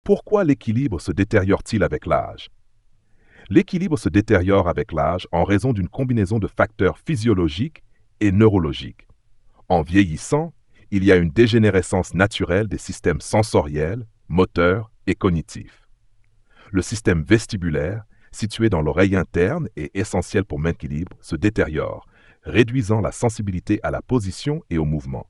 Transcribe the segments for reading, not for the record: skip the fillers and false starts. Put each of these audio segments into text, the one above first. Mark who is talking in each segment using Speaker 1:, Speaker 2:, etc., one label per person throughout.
Speaker 1: Pourquoi l'équilibre se détériore-t-il avec l'âge? L'équilibre se détériore avec l'âge en raison d'une combinaison de facteurs physiologiques et neurologiques. En vieillissant, il y a une dégénérescence naturelle des systèmes sensoriels, moteurs et cognitifs. Le système vestibulaire, situé dans l'oreille interne et essentiel pour l'équilibre, se détériore, réduisant la sensibilité à la position et au mouvement.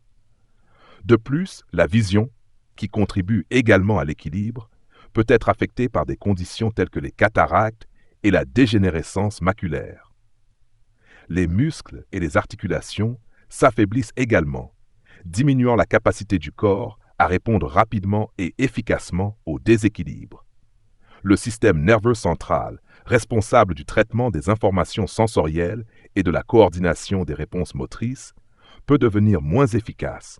Speaker 1: De plus, la vision, qui contribue également à l'équilibre, peut être affectée par des conditions telles que les cataractes et la dégénérescence maculaire. Les muscles et les articulations s'affaiblissent également, diminuant la capacité du corps à répondre rapidement et efficacement au déséquilibre. Le système nerveux central, responsable du traitement des informations sensorielles et de la coordination des réponses motrices, peut devenir moins efficace,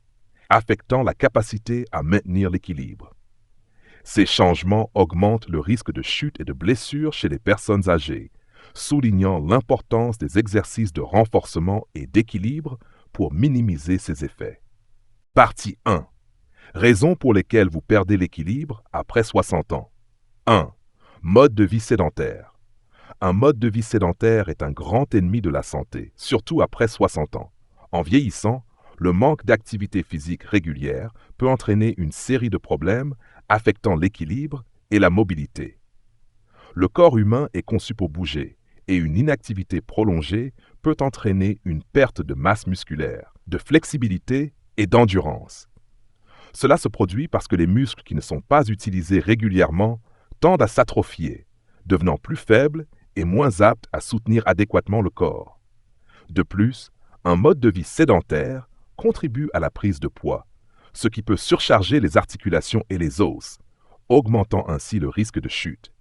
Speaker 1: affectant la capacité à maintenir l'équilibre. Ces changements augmentent le risque de chute et de blessure chez les personnes âgées, soulignant l'importance des exercices de renforcement et d'équilibre pour minimiser ces effets. Partie 1. Raisons pour lesquelles vous perdez l'équilibre après 60 ans. 1. Mode de vie sédentaire. Un mode de vie sédentaire est un grand ennemi de la santé, surtout après 60 ans. En vieillissant, le manque d'activité physique régulière peut entraîner une série de problèmes affectant l'équilibre et la mobilité. Le corps humain est conçu pour bouger et une inactivité prolongée peut entraîner une perte de masse musculaire, de flexibilité et d'endurance. Cela se produit parce que les muscles qui ne sont pas utilisés régulièrement tendent à s'atrophier, devenant plus faibles et moins aptes à soutenir adéquatement le corps. De plus, un mode de vie sédentaire contribue à la prise de poids, ce qui peut surcharger les articulations et les os, augmentant ainsi le risque de chute.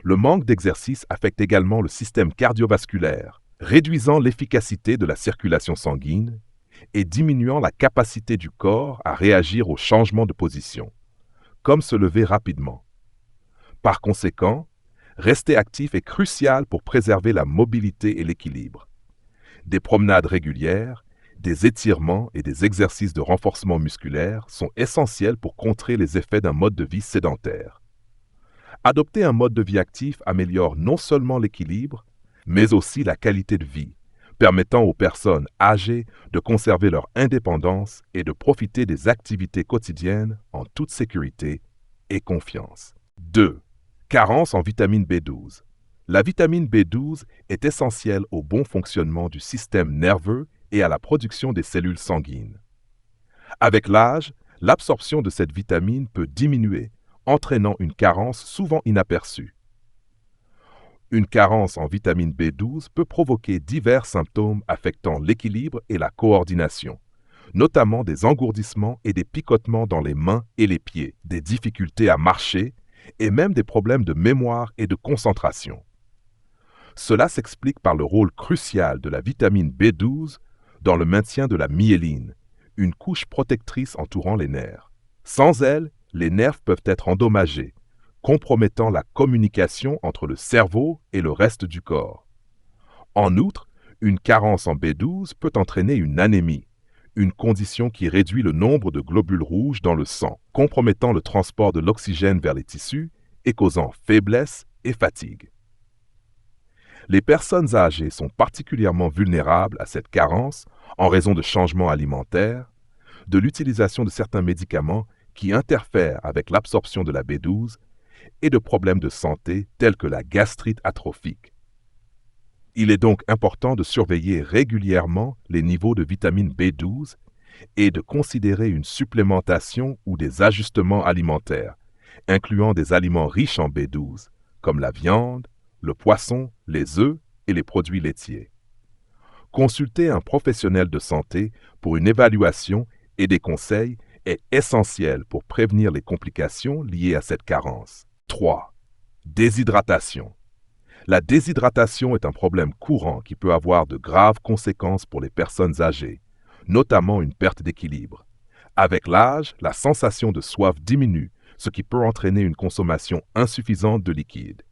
Speaker 1: Le manque d'exercice affecte également le système cardiovasculaire, réduisant l'efficacité de la circulation sanguine et diminuant la capacité du corps à réagir aux changements de position, comme se lever rapidement. Par conséquent, rester actif est crucial pour préserver la mobilité et l'équilibre. Des promenades régulières, des étirements et des exercices de renforcement musculaire sont essentiels pour contrer les effets d'un mode de vie sédentaire. Adopter un mode de vie actif améliore non seulement l'équilibre, mais aussi la qualité de vie, permettant aux personnes âgées de conserver leur indépendance et de profiter des activités quotidiennes en toute sécurité et confiance. 2. Carence en vitamine B12. La vitamine B12 est essentielle au bon fonctionnement du système nerveux et à la production des cellules sanguines. Avec l'âge, l'absorption de cette vitamine peut diminuer, entraînant une carence souvent inaperçue. Une carence en vitamine B12 peut provoquer divers symptômes affectant l'équilibre et la coordination, notamment des engourdissements et des picotements dans les mains et les pieds, des difficultés à marcher et même des problèmes de mémoire et de concentration. Cela s'explique par le rôle crucial de la vitamine B12 dans le maintien de la myéline, une couche protectrice entourant les nerfs. Sans elle, les nerfs peuvent être endommagés, compromettant la communication entre le cerveau et le reste du corps. En outre, une carence en B12 peut entraîner une anémie, une condition qui réduit le nombre de globules rouges dans le sang, compromettant le transport de l'oxygène vers les tissus et causant faiblesse et fatigue. Les personnes âgées sont particulièrement vulnérables à cette carence en raison de changements alimentaires, de l'utilisation de certains médicaments qui interfèrent avec l'absorption de la B12 et de problèmes de santé tels que la gastrite atrophique. Il est donc important de surveiller régulièrement les niveaux de vitamine B12 et de considérer une supplémentation ou des ajustements alimentaires, incluant des aliments riches en B12, comme la viande, le poisson, les œufs et les produits laitiers. Consulter un professionnel de santé pour une évaluation et des conseils est essentiel pour prévenir les complications liées à cette carence. 3. Déshydratation. La déshydratation est un problème courant qui peut avoir de graves conséquences pour les personnes âgées, notamment une perte d'équilibre. Avec l'âge, la sensation de soif diminue, ce qui peut entraîner une consommation insuffisante de liquide.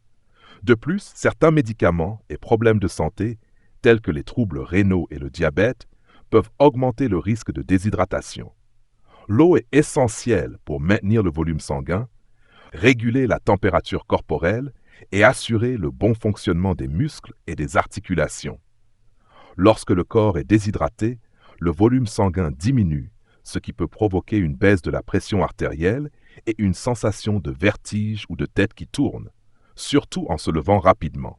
Speaker 1: De plus, certains médicaments et problèmes de santé, tels que les troubles rénaux et le diabète, peuvent augmenter le risque de déshydratation. L'eau est essentielle pour maintenir le volume sanguin, réguler la température corporelle et assurer le bon fonctionnement des muscles et des articulations. Lorsque le corps est déshydraté, le volume sanguin diminue, ce qui peut provoquer une baisse de la pression artérielle et une sensation de vertige ou de tête qui tourne, surtout en se levant rapidement.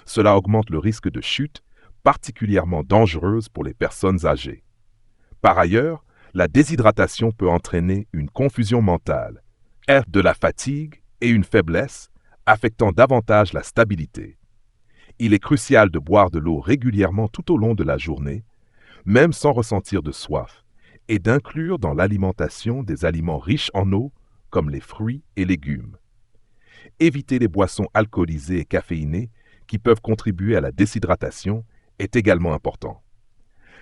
Speaker 1: Cela augmente le risque de chute, particulièrement dangereuse pour les personnes âgées. Par ailleurs, la déshydratation peut entraîner une confusion mentale, de la fatigue et une faiblesse, affectant davantage la stabilité. Il est crucial de boire de l'eau régulièrement tout au long de la journée, même sans ressentir de soif, et d'inclure dans l'alimentation des aliments riches en eau, comme les fruits et légumes. Éviter les boissons alcoolisées et caféinées, qui peuvent contribuer à la déshydratation, est également important.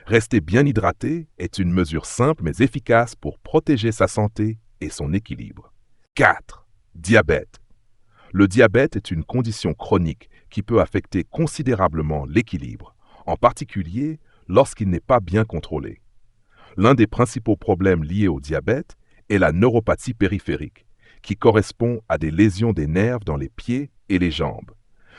Speaker 1: Rester bien hydraté est une mesure simple mais efficace pour protéger sa santé et son équilibre. 4. Diabète. Le diabète est une condition chronique qui peut affecter considérablement l'équilibre, en particulier lorsqu'il n'est pas bien contrôlé. L'un des principaux problèmes liés au diabète est la neuropathie périphérique, qui correspond à des lésions des nerfs dans les pieds et les jambes.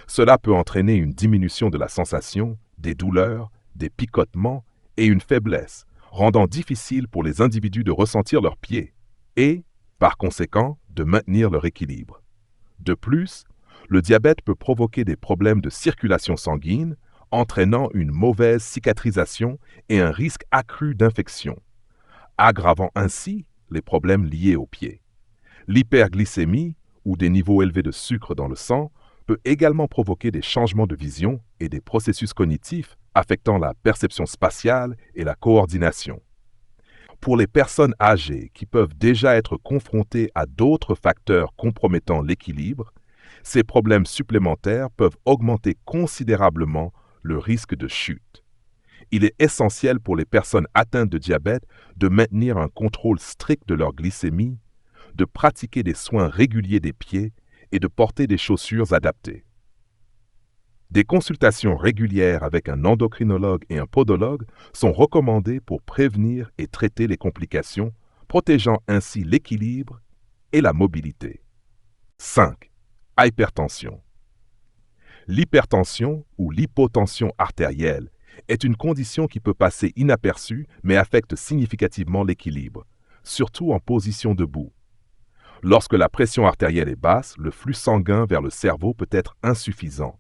Speaker 1: Cela peut entraîner une diminution de la sensation, des douleurs, des picotements et une faiblesse, rendant difficile pour les individus de ressentir leurs pieds et, par conséquent, de maintenir leur équilibre. De plus, le diabète peut provoquer des problèmes de circulation sanguine, entraînant une mauvaise cicatrisation et un risque accru d'infection, aggravant ainsi les problèmes liés aux pieds. L'hyperglycémie, ou des niveaux élevés de sucre dans le sang, peut également provoquer des changements de vision et des processus cognitifs affectant la perception spatiale et la coordination. Pour les personnes âgées qui peuvent déjà être confrontées à d'autres facteurs compromettant l'équilibre, ces problèmes supplémentaires peuvent augmenter considérablement le risque de chute. Il est essentiel pour les personnes atteintes de diabète de maintenir un contrôle strict de leur glycémie, de pratiquer des soins réguliers des pieds et de porter des chaussures adaptées. Des consultations régulières avec un endocrinologue et un podologue sont recommandées pour prévenir et traiter les complications, protégeant ainsi l'équilibre et la mobilité. 5. Hypertension. L'hypertension ou l'hypotension artérielle est une condition qui peut passer inaperçue mais affecte significativement l'équilibre, surtout en position debout. Lorsque la pression artérielle est basse, le flux sanguin vers le cerveau peut être insuffisant,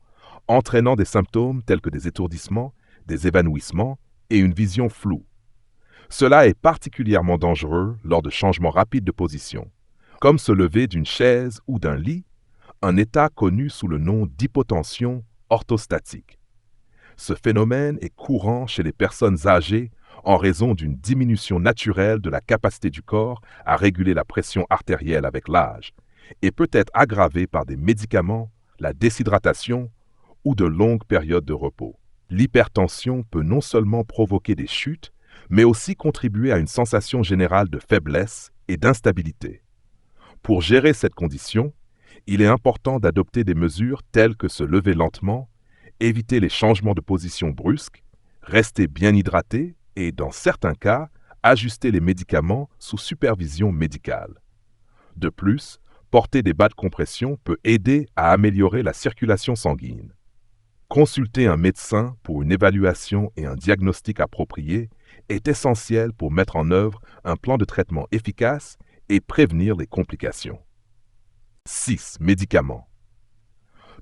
Speaker 1: entraînant des symptômes tels que des étourdissements, des évanouissements et une vision floue. Cela est particulièrement dangereux lors de changements rapides de position, comme se lever d'une chaise ou d'un lit, un état connu sous le nom d'hypotension orthostatique. Ce phénomène est courant chez les personnes âgées en raison d'une diminution naturelle de la capacité du corps à réguler la pression artérielle avec l'âge et peut être aggravé par des médicaments, la déshydratation ou de longues périodes de repos. L'hypertension peut non seulement provoquer des chutes, mais aussi contribuer à une sensation générale de faiblesse et d'instabilité. Pour gérer cette condition, il est important d'adopter des mesures telles que se lever lentement, éviter les changements de position brusques, rester bien hydraté et, dans certains cas, ajuster les médicaments sous supervision médicale. De plus, porter des bas de compression peut aider à améliorer la circulation sanguine. Consulter un médecin pour une évaluation et un diagnostic approprié est essentiel pour mettre en œuvre un plan de traitement efficace et prévenir les complications. 6. Médicaments.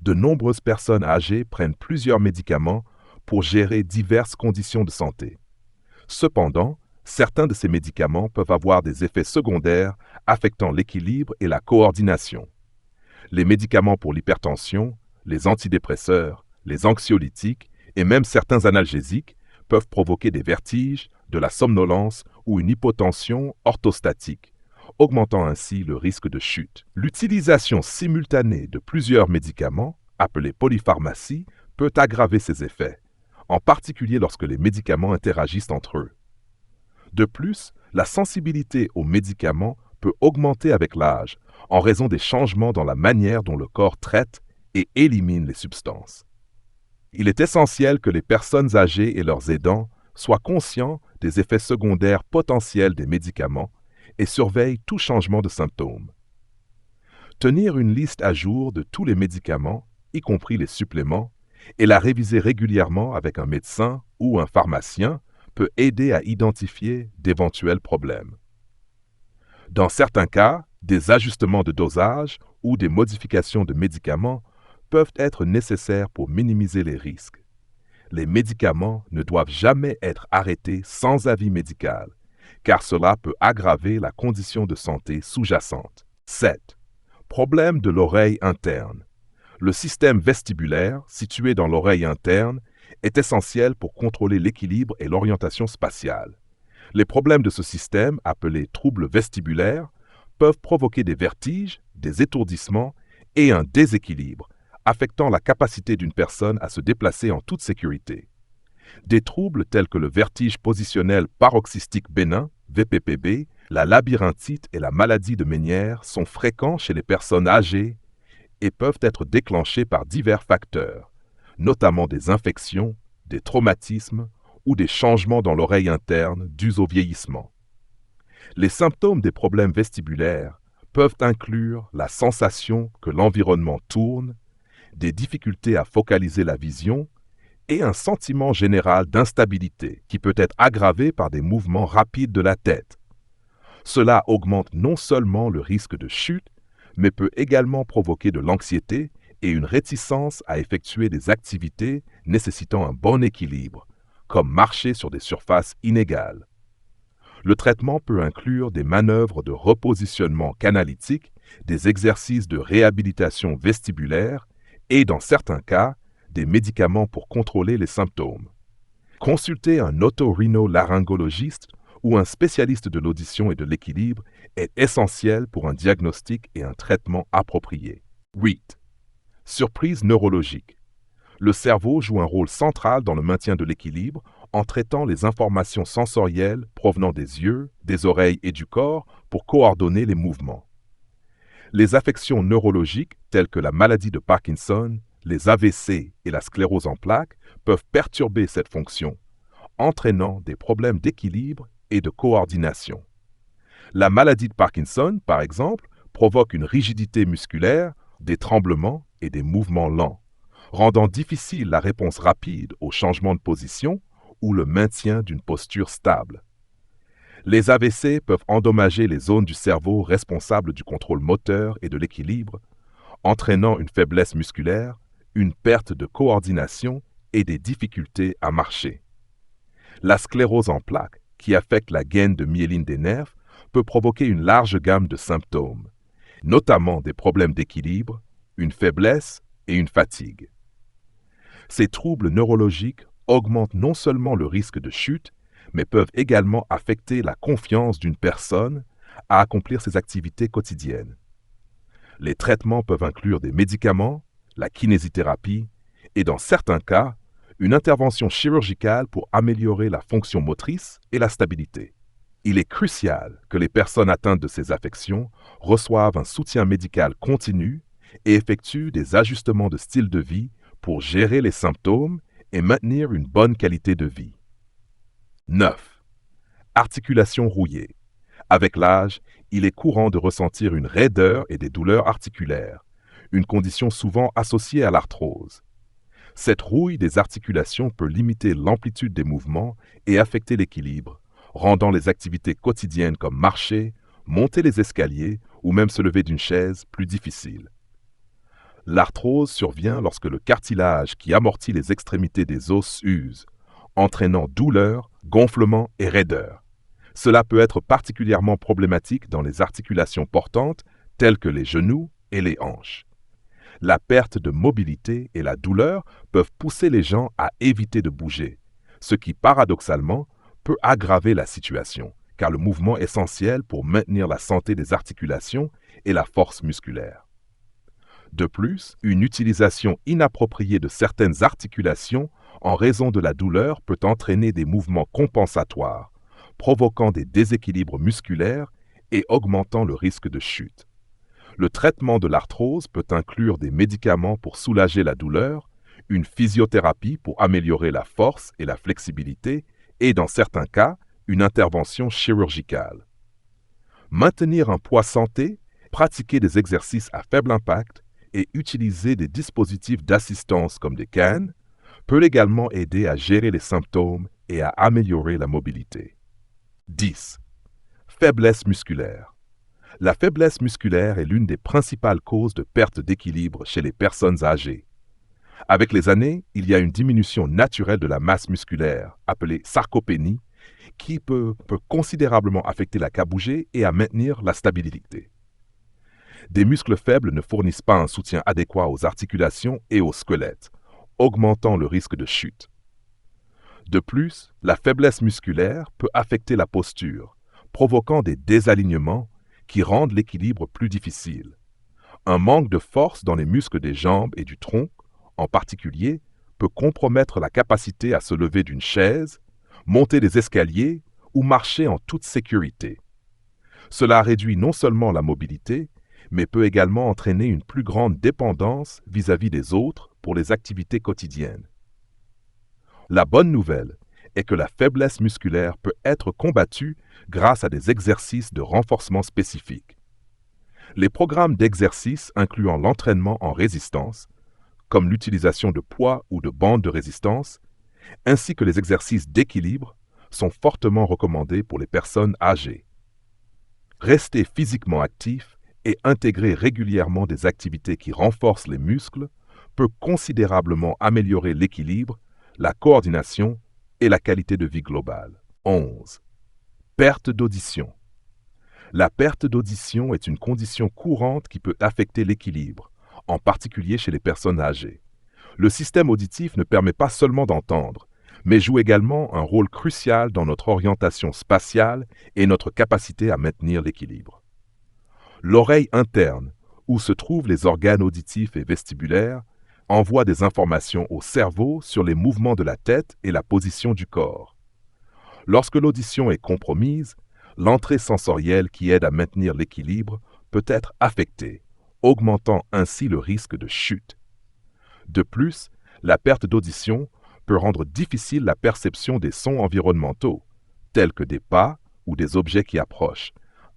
Speaker 1: De nombreuses personnes âgées prennent plusieurs médicaments pour gérer diverses conditions de santé. Cependant, certains de ces médicaments peuvent avoir des effets secondaires affectant l'équilibre et la coordination. Les médicaments pour l'hypertension, les antidépresseurs, les anxiolytiques et même certains analgésiques peuvent provoquer des vertiges, de la somnolence ou une hypotension orthostatique, augmentant ainsi le risque de chute. L'utilisation simultanée de plusieurs médicaments, appelée polypharmacie, peut aggraver ces effets, en particulier lorsque les médicaments interagissent entre eux. De plus, la sensibilité aux médicaments peut augmenter avec l'âge en raison des changements dans la manière dont le corps traite et élimine les substances. Il est essentiel que les personnes âgées et leurs aidants soient conscients des effets secondaires potentiels des médicaments et surveillent tout changement de symptômes. Tenir une liste à jour de tous les médicaments, y compris les suppléments, et la réviser régulièrement avec un médecin ou un pharmacien peut aider à identifier d'éventuels problèmes. Dans certains cas, des ajustements de dosage ou des modifications de médicaments peuvent être nécessaires pour minimiser les risques. Les médicaments ne doivent jamais être arrêtés sans avis médical, car cela peut aggraver la condition de santé sous-jacente. 7. Problème de l'oreille interne. Le système vestibulaire, situé dans l'oreille interne, est essentiel pour contrôler l'équilibre et l'orientation spatiale. Les problèmes de ce système, appelés troubles vestibulaires, peuvent provoquer des vertiges, des étourdissements et un déséquilibre, affectant la capacité d'une personne à se déplacer en toute sécurité. Des troubles tels que le vertige positionnel paroxystique bénin, VPPB, la labyrinthite et la maladie de Ménière sont fréquents chez les personnes âgées et peuvent être déclenchés par divers facteurs, notamment des infections, des traumatismes ou des changements dans l'oreille interne dus au vieillissement. Les symptômes des problèmes vestibulaires peuvent inclure la sensation que l'environnement tourne, des difficultés à focaliser la vision et un sentiment général d'instabilité qui peut être aggravé par des mouvements rapides de la tête. Cela augmente non seulement le risque de chute, mais peut également provoquer de l'anxiété et une réticence à effectuer des activités nécessitant un bon équilibre, comme marcher sur des surfaces inégales. Le traitement peut inclure des manœuvres de repositionnement canalytique, des exercices de réhabilitation vestibulaire et, dans certains cas, des médicaments pour contrôler les symptômes. Consulter un otorhinolaryngologiste ou un spécialiste de l'audition et de l'équilibre est essentiel pour un diagnostic et un traitement approprié. 8. Surprise neurologique. Le cerveau joue un rôle central dans le maintien de l'équilibre en traitant les informations sensorielles provenant des yeux, des oreilles et du corps pour coordonner les mouvements. Les affections neurologiques telles que la maladie de Parkinson, les AVC et la sclérose en plaques peuvent perturber cette fonction, entraînant des problèmes d'équilibre et de coordination. La maladie de Parkinson, par exemple, provoque une rigidité musculaire, des tremblements et des mouvements lents, rendant difficile la réponse rapide aux changements de position ou le maintien d'une posture stable. Les AVC peuvent endommager les zones du cerveau responsables du contrôle moteur et de l'équilibre, entraînant une faiblesse musculaire, une perte de coordination et des difficultés à marcher. La sclérose en plaques, qui affecte la gaine de myéline des nerfs, peut provoquer une large gamme de symptômes, notamment des problèmes d'équilibre, une faiblesse et une fatigue. Ces troubles neurologiques augmentent non seulement le risque de chute, mais peuvent également affecter la confiance d'une personne à accomplir ses activités quotidiennes. Les traitements peuvent inclure des médicaments, la kinésithérapie et, dans certains cas, une intervention chirurgicale pour améliorer la fonction motrice et la stabilité. Il est crucial que les personnes atteintes de ces affections reçoivent un soutien médical continu et effectuent des ajustements de style de vie pour gérer les symptômes et maintenir une bonne qualité de vie. 9. Articulations rouillées. Avec l'âge, il est courant de ressentir une raideur et des douleurs articulaires, une condition souvent associée à l'arthrose. Cette rouille des articulations peut limiter l'amplitude des mouvements et affecter l'équilibre, rendant les activités quotidiennes comme marcher, monter les escaliers ou même se lever d'une chaise plus difficiles. L'arthrose survient lorsque le cartilage qui amortit les extrémités des os use, entraînant douleur, gonflement et raideur. Cela peut être particulièrement problématique dans les articulations portantes telles que les genoux et les hanches. La perte de mobilité et la douleur peuvent pousser les gens à éviter de bouger, ce qui paradoxalement peut aggraver la situation, car le mouvement est essentiel pour maintenir la santé des articulations et la force musculaire. De plus, une utilisation inappropriée de certaines articulations en raison de la douleur peut entraîner des mouvements compensatoires, provoquant des déséquilibres musculaires et augmentant le risque de chute. Le traitement de l'arthrose peut inclure des médicaments pour soulager la douleur, une physiothérapie pour améliorer la force et la flexibilité et, dans certains cas, une intervention chirurgicale. Maintenir un poids santé pratiquer des exercices à faible impact et utiliser des dispositifs d'assistance comme des cannes peut également aider à gérer les symptômes et à améliorer la mobilité. 10. Faiblesse musculaire. La faiblesse musculaire est l'une des principales causes de perte d'équilibre chez les personnes âgées. Avec les années, il y a une diminution naturelle de la masse musculaire, appelée sarcopénie, qui peut considérablement affecter la bouger et à maintenir la stabilité. Des muscles faibles ne fournissent pas un soutien adéquat aux articulations et au squelette, augmentant le risque de chute. De plus, la faiblesse musculaire peut affecter la posture, provoquant des désalignements qui rendent l'équilibre plus difficile. Un manque de force dans les muscles des jambes et du tronc, en particulier, peut compromettre la capacité à se lever d'une chaise, monter des escaliers ou marcher en toute sécurité. Cela réduit non seulement la mobilité, mais peut également entraîner une plus grande dépendance vis-à-vis des autres pour les activités quotidiennes. La bonne nouvelle est que la faiblesse musculaire peut être combattue grâce à des exercices de renforcement spécifiques. Les programmes d'exercice incluant l'entraînement en résistance, comme l'utilisation de poids ou de bandes de résistance, ainsi que les exercices d'équilibre, sont fortement recommandés pour les personnes âgées. Rester physiquement actif et intégrer régulièrement des activités qui renforcent les muscles peut considérablement améliorer l'équilibre, la coordination et la qualité de vie globale. 11. Perte d'audition. La perte d'audition est une condition courante qui peut affecter l'équilibre, en particulier chez les personnes âgées. Le système auditif ne permet pas seulement d'entendre, mais joue également un rôle crucial dans notre orientation spatiale et notre capacité à maintenir l'équilibre. L'oreille interne, où se trouvent les organes auditifs et vestibulaires, envoie des informations au cerveau sur les mouvements de la tête et la position du corps. Lorsque l'audition est compromise, l'entrée sensorielle qui aide à maintenir l'équilibre peut être affectée, augmentant ainsi le risque de chute. De plus, la perte d'audition peut rendre difficile la perception des sons environnementaux, tels que des pas ou des objets qui approchent,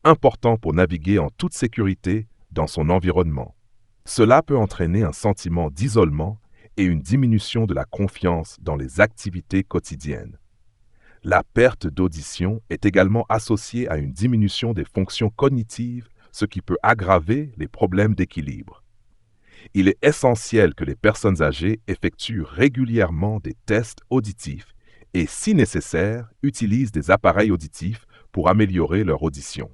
Speaker 1: importants pour naviguer en toute sécurité dans son environnement. Cela peut entraîner un sentiment d'isolement et une diminution de la confiance dans les activités quotidiennes. La perte d'audition est également associée à une diminution des fonctions cognitives, ce qui peut aggraver les problèmes d'équilibre. Il est essentiel que les personnes âgées effectuent régulièrement des tests auditifs et, si nécessaire, utilisent des appareils auditifs pour améliorer leur audition.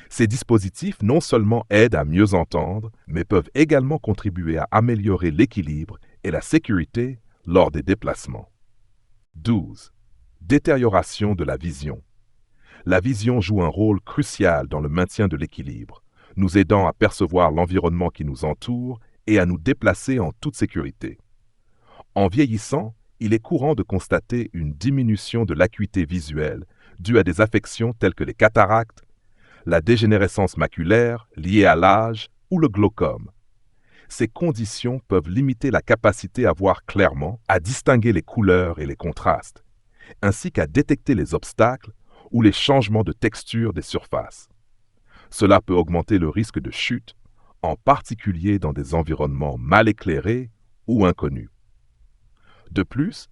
Speaker 1: Ces dispositifs non seulement aident à mieux entendre, mais peuvent également contribuer à améliorer l'équilibre et la sécurité lors des déplacements. 12. Détérioration de la vision. La vision joue un rôle crucial dans le maintien de l'équilibre, nous aidant à percevoir l'environnement qui nous entoure et à nous déplacer en toute sécurité. En vieillissant, il est courant de constater une diminution de l'acuité visuelle due à des affections telles que les cataractes, la dégénérescence maculaire liée à l'âge ou le glaucome. Ces conditions peuvent limiter la capacité à voir clairement, à distinguer les couleurs et les contrastes, ainsi qu'à détecter les obstacles ou les changements de texture des surfaces. Cela peut augmenter le risque de chute, en particulier dans des environnements mal éclairés ou inconnus. De plus,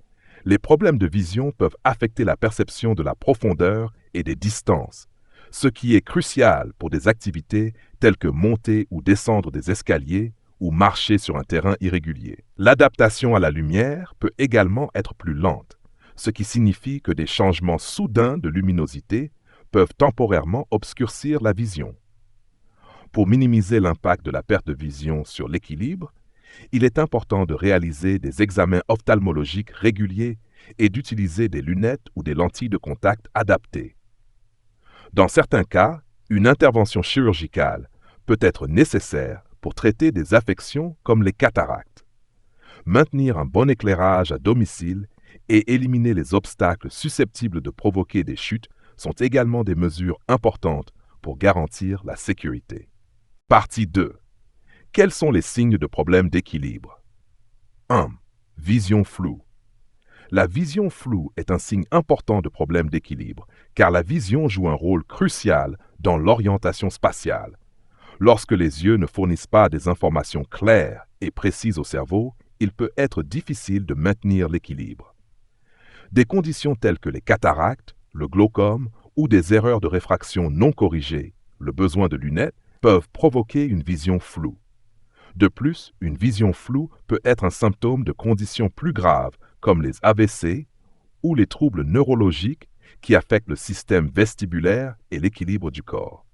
Speaker 1: les problèmes de vision peuvent affecter la perception de la profondeur et des distances, ce qui est crucial pour des activités telles que monter ou descendre des escaliers ou marcher sur un terrain irrégulier. L'adaptation à la lumière peut également être plus lente, ce qui signifie que des changements soudains de luminosité peuvent temporairement obscurcir la vision. Pour minimiser l'impact de la perte de vision sur l'équilibre, il est important de réaliser des examens ophtalmologiques réguliers et d'utiliser des lunettes ou des lentilles de contact adaptées. Dans certains cas, une intervention chirurgicale peut être nécessaire pour traiter des affections comme les cataractes. Maintenir un bon éclairage à domicile et éliminer les obstacles susceptibles de provoquer des chutes sont également des mesures importantes pour garantir la sécurité. Partie 2. Quels sont les signes de problèmes d'équilibre? 1. Vision floue. La vision floue est un signe important de problème d'équilibre, car la vision joue un rôle crucial dans l'orientation spatiale. Lorsque les yeux ne fournissent pas des informations claires et précises au cerveau, il peut être difficile de maintenir l'équilibre. Des conditions telles que les cataractes, le glaucome ou des erreurs de réfraction non corrigées, le besoin de lunettes, peuvent provoquer une vision floue. De plus, une vision floue peut être un symptôme de conditions plus graves comme les AVC ou les troubles neurologiques qui affectent le système vestibulaire et l'équilibre du corps.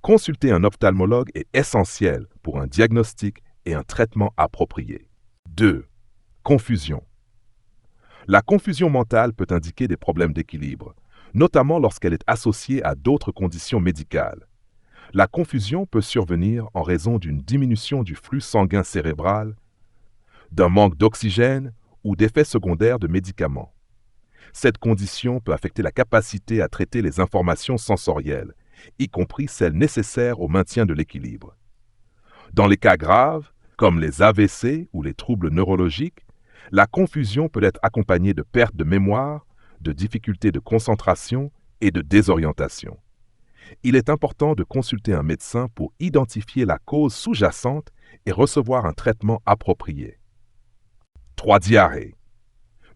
Speaker 1: Consulter un ophtalmologue est essentiel pour un diagnostic et un traitement approprié. 2. Confusion. La confusion mentale peut indiquer des problèmes d'équilibre, notamment lorsqu'elle est associée à d'autres conditions médicales. La confusion peut survenir en raison d'une diminution du flux sanguin cérébral, d'un manque d'oxygène ou d'effets secondaires de médicaments. Cette condition peut affecter la capacité à traiter les informations sensorielles, y compris celles nécessaires au maintien de l'équilibre. Dans les cas graves, comme les AVC ou les troubles neurologiques, la confusion peut être accompagnée de perte de mémoire, de difficultés de concentration et de désorientation. Il est important de consulter un médecin pour identifier la cause sous-jacente et recevoir un traitement approprié. 3. Diarrhée.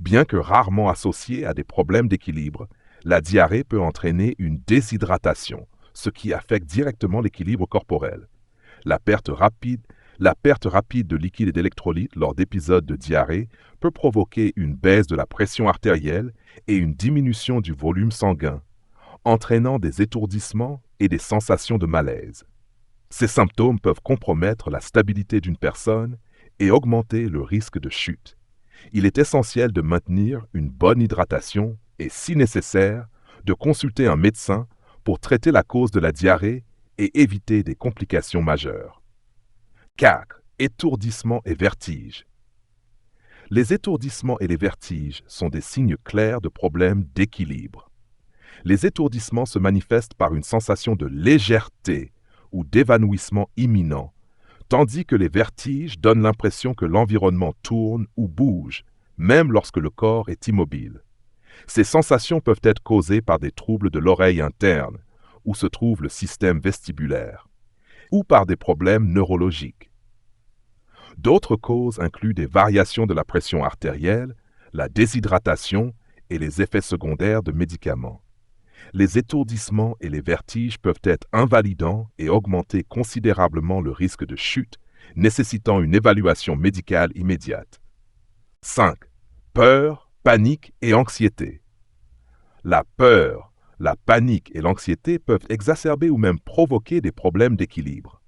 Speaker 1: Bien que rarement associée à des problèmes d'équilibre, la diarrhée peut entraîner une déshydratation, ce qui affecte directement l'équilibre corporel. La perte rapide de liquide et d'électrolytes lors d'épisodes de diarrhée peut provoquer une baisse de la pression artérielle et une diminution du volume sanguin, entraînant des étourdissements et des sensations de malaise. Ces symptômes peuvent compromettre la stabilité d'une personne et augmenter le risque de chute. Il est essentiel de maintenir une bonne hydratation et, si nécessaire, de consulter un médecin pour traiter la cause de la diarrhée et éviter des complications majeures. 4. Étourdissement et vertige. Les étourdissements et les vertiges sont des signes clairs de problèmes d'équilibre. Les étourdissements se manifestent par une sensation de légèreté ou d'évanouissement imminent, tandis que les vertiges donnent l'impression que l'environnement tourne ou bouge, même lorsque le corps est immobile. Ces sensations peuvent être causées par des troubles de l'oreille interne, où se trouve le système vestibulaire, ou par des problèmes neurologiques. D'autres causes incluent des variations de la pression artérielle, la déshydratation et les effets secondaires de médicaments. Les étourdissements et les vertiges peuvent être invalidants et augmenter considérablement le risque de chute, nécessitant une évaluation médicale immédiate. 5. Peur, panique et anxiété. La peur, la panique et l'anxiété peuvent exacerber ou même provoquer des problèmes d'équilibre.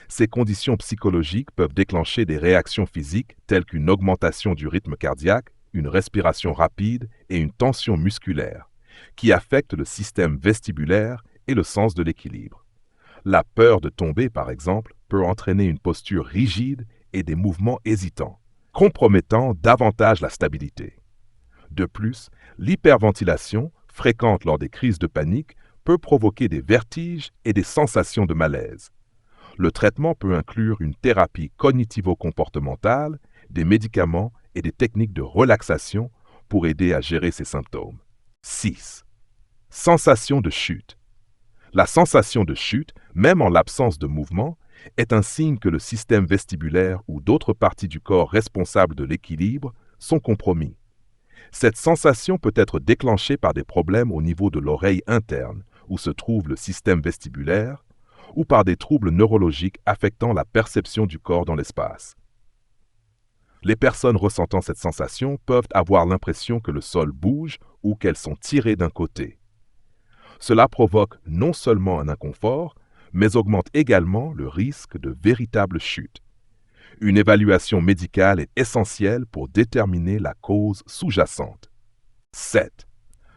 Speaker 1: Ces conditions psychologiques peuvent déclencher des réactions physiques telles qu'une augmentation du rythme cardiaque, une respiration rapide et une tension musculaire, qui affectent le système vestibulaire et le sens de l'équilibre. La peur de tomber, par exemple, peut entraîner une posture rigide et des mouvements hésitants, compromettant davantage la stabilité. De plus, l'hyperventilation, fréquente lors des crises de panique, peut provoquer des vertiges et des sensations de malaise. Le traitement peut inclure une thérapie cognitivo-comportementale, des médicaments et des techniques de relaxation pour aider à gérer ces symptômes. 6. Sensation de chute. La sensation de chute, même en l'absence de mouvement, est un signe que le système vestibulaire ou d'autres parties du corps responsables de l'équilibre sont compromis. Cette sensation peut être déclenchée par des problèmes au niveau de l'oreille interne, où se trouve le système vestibulaire, ou par des troubles neurologiques affectant la perception du corps dans l'espace. Les personnes ressentant cette sensation peuvent avoir l'impression que le sol bouge ou qu'elles sont tirées d'un côté. Cela provoque non seulement un inconfort, mais augmente également le risque de véritables chutes. Une évaluation médicale est essentielle pour déterminer la cause sous-jacente. 7.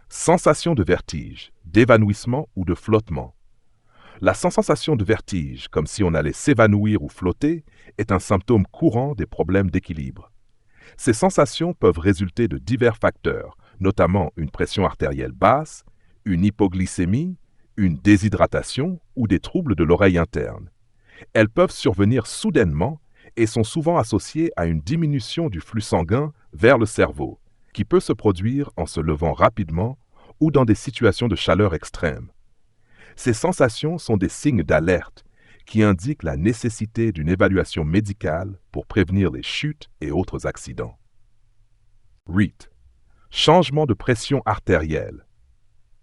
Speaker 1: Sensation de vertige, d'évanouissement ou de flottement. La sensation de vertige, comme si on allait s'évanouir ou flotter, est un symptôme courant des problèmes d'équilibre. Ces sensations peuvent résulter de divers facteurs, notamment une pression artérielle basse, une hypoglycémie, une déshydratation ou des troubles de l'oreille interne. Elles peuvent survenir soudainement et sont souvent associées à une diminution du flux sanguin vers le cerveau, qui peut se produire en se levant rapidement ou dans des situations de chaleur extrême. Ces sensations sont des signes d'alerte qui indique la nécessité d'une évaluation médicale pour prévenir les chutes et autres accidents. 8. Changement de pression artérielle.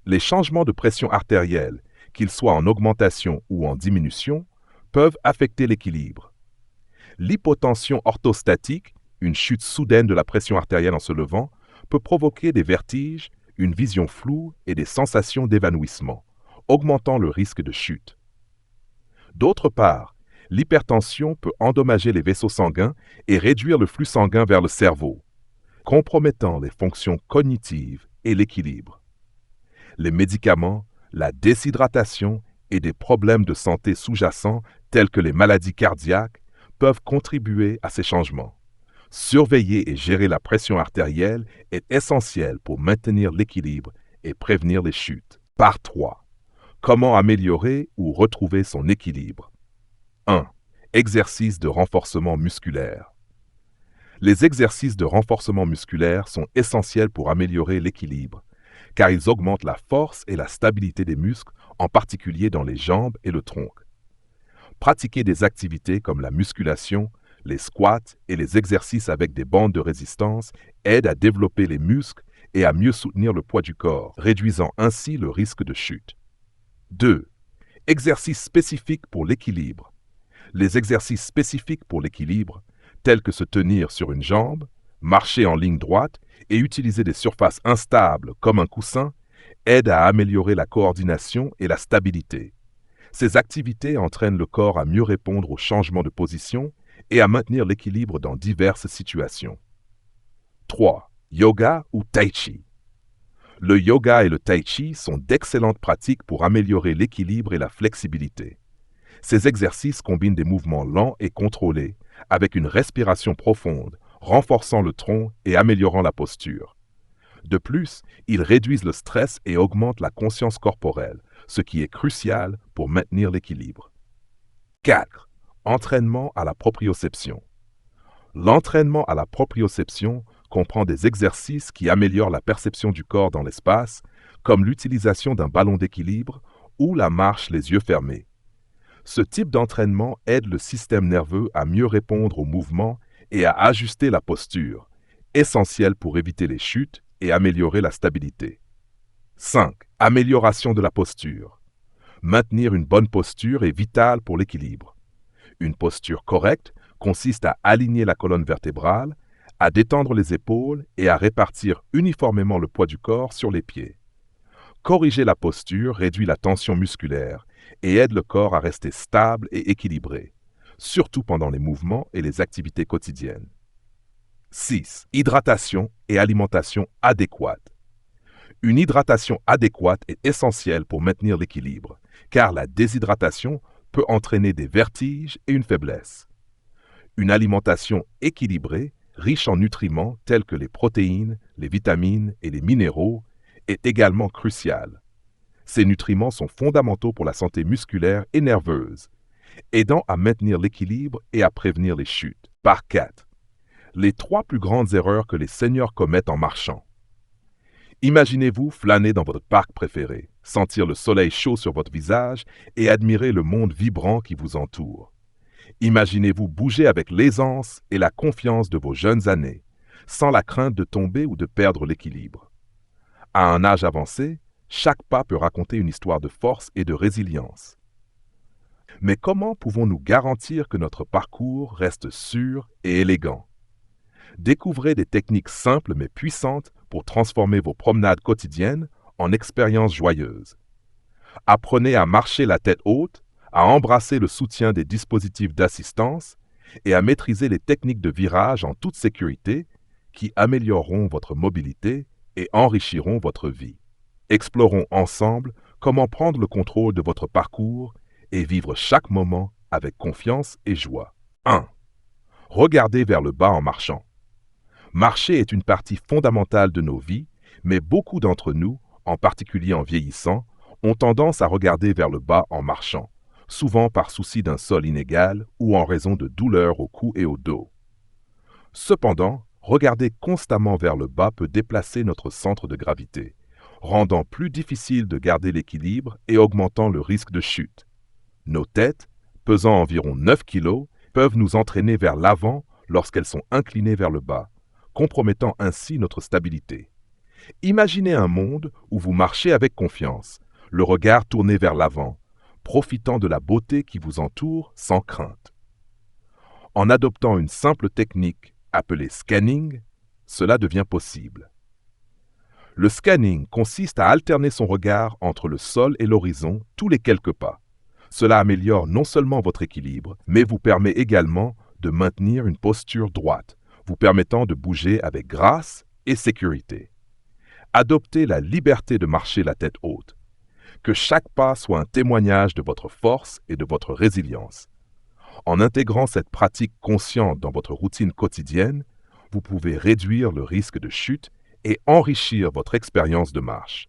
Speaker 1: Les changements de pression artérielle, qu'ils soient en augmentation ou en diminution, peuvent affecter l'équilibre. L'hypotension orthostatique, une chute soudaine de la pression artérielle en se levant, peut provoquer des vertiges, une vision floue et des sensations d'évanouissement, augmentant le risque de chute. D'autre part, l'hypertension peut endommager les vaisseaux sanguins et réduire le flux sanguin vers le cerveau, compromettant les fonctions cognitives et l'équilibre. Les médicaments, la déshydratation et des problèmes de santé sous-jacents tels que les maladies cardiaques peuvent contribuer à ces changements. Surveiller et gérer la pression artérielle est essentiel pour maintenir l'équilibre et prévenir les chutes. Part 3. Comment améliorer ou retrouver son équilibre? 1. Exercices de renforcement musculaire. Les exercices de renforcement musculaire sont essentiels pour améliorer l'équilibre, car ils augmentent la force et la stabilité des muscles, en particulier dans les jambes et le tronc. Pratiquer des activités comme la musculation, les squats et les exercices avec des bandes de résistance aident à développer les muscles et à mieux soutenir le poids du corps, réduisant ainsi le risque de chute. 2. Exercices spécifiques pour l'équilibre. Les exercices spécifiques pour l'équilibre, tels que se tenir sur une jambe, marcher en ligne droite et utiliser des surfaces instables comme un coussin, aident à améliorer la coordination et la stabilité. Ces activités entraînent le corps à mieux répondre aux changements de position et à maintenir l'équilibre dans diverses situations. 3. Yoga ou Tai Chi. Le yoga et le Tai Chi sont d'excellentes pratiques pour améliorer l'équilibre et la flexibilité. Ces exercices combinent des mouvements lents et contrôlés avec une respiration profonde, renforçant le tronc et améliorant la posture. De plus, ils réduisent le stress et augmentent la conscience corporelle, ce qui est crucial pour maintenir l'équilibre. 4. Entraînement à la proprioception. L'entraînement à la proprioception comprend des exercices qui améliorent la perception du corps dans l'espace, comme l'utilisation d'un ballon d'équilibre ou la marche les yeux fermés. Ce type d'entraînement aide le système nerveux à mieux répondre aux mouvements et à ajuster la posture, essentiel pour éviter les chutes et améliorer la stabilité. 5. Amélioration de la posture. Maintenir une bonne posture est vital pour l'équilibre. Une posture correcte consiste à aligner la colonne vertébrale, à détendre les épaules et à répartir uniformément le poids du corps sur les pieds. Corriger la posture réduit la tension musculaire et aide le corps à rester stable et équilibré, surtout pendant les mouvements et les activités quotidiennes. 6. Hydratation et alimentation adéquate. Une hydratation adéquate est essentielle pour maintenir l'équilibre, car la déshydratation peut entraîner des vertiges et une faiblesse. Une alimentation équilibrée, riche en nutriments tels que les protéines, les vitamines et les minéraux, est également cruciale. Ces nutriments sont fondamentaux pour la santé musculaire et nerveuse, aidant à maintenir l'équilibre et à prévenir les chutes. Part 4. Les 3 plus grandes erreurs que les seniors commettent en marchant. Imaginez-vous flâner dans votre parc préféré, sentir le soleil chaud sur votre visage et admirer le monde vibrant qui vous entoure. Imaginez-vous bouger avec l'aisance et la confiance de vos jeunes années, sans la crainte de tomber ou de perdre l'équilibre. À un âge avancé, chaque pas peut raconter une histoire de force et de résilience. Mais comment pouvons-nous garantir que notre parcours reste sûr et élégant? Découvrez des techniques simples mais puissantes pour transformer vos promenades quotidiennes en expériences joyeuses. Apprenez à marcher la tête haute, à embrasser le soutien des dispositifs d'assistance et à maîtriser les techniques de virage en toute sécurité qui amélioreront votre mobilité et enrichiront votre vie. Explorons ensemble comment prendre le contrôle de votre parcours et vivre chaque moment avec confiance et joie. 1. Regardez vers le bas en marchant. Marcher est une partie fondamentale de nos vies, mais beaucoup d'entre nous, en particulier en vieillissant, ont tendance à regarder vers le bas en marchant, souvent par souci d'un sol inégal ou en raison de douleurs au cou et au dos. Cependant, regarder constamment vers le bas peut déplacer notre centre de gravité, rendant plus difficile de garder l'équilibre et augmentant le risque de chute. Nos têtes, pesant environ 9 kg, peuvent nous entraîner vers l'avant lorsqu'elles sont inclinées vers le bas, compromettant ainsi notre stabilité. Imaginez un monde où vous marchez avec confiance, le regard tourné vers l'avant, profitant de la beauté qui vous entoure sans crainte. En adoptant une simple technique appelée scanning, cela devient possible. Le scanning consiste à alterner son regard entre le sol et l'horizon tous les quelques pas. Cela améliore non seulement votre équilibre, mais vous permet également de maintenir une posture droite, vous permettant de bouger avec grâce et sécurité. Adoptez la liberté de marcher la tête haute. Que chaque pas soit un témoignage de votre force et de votre résilience. En intégrant cette pratique consciente dans votre routine quotidienne, vous pouvez réduire le risque de chute et enrichir votre expérience de marche.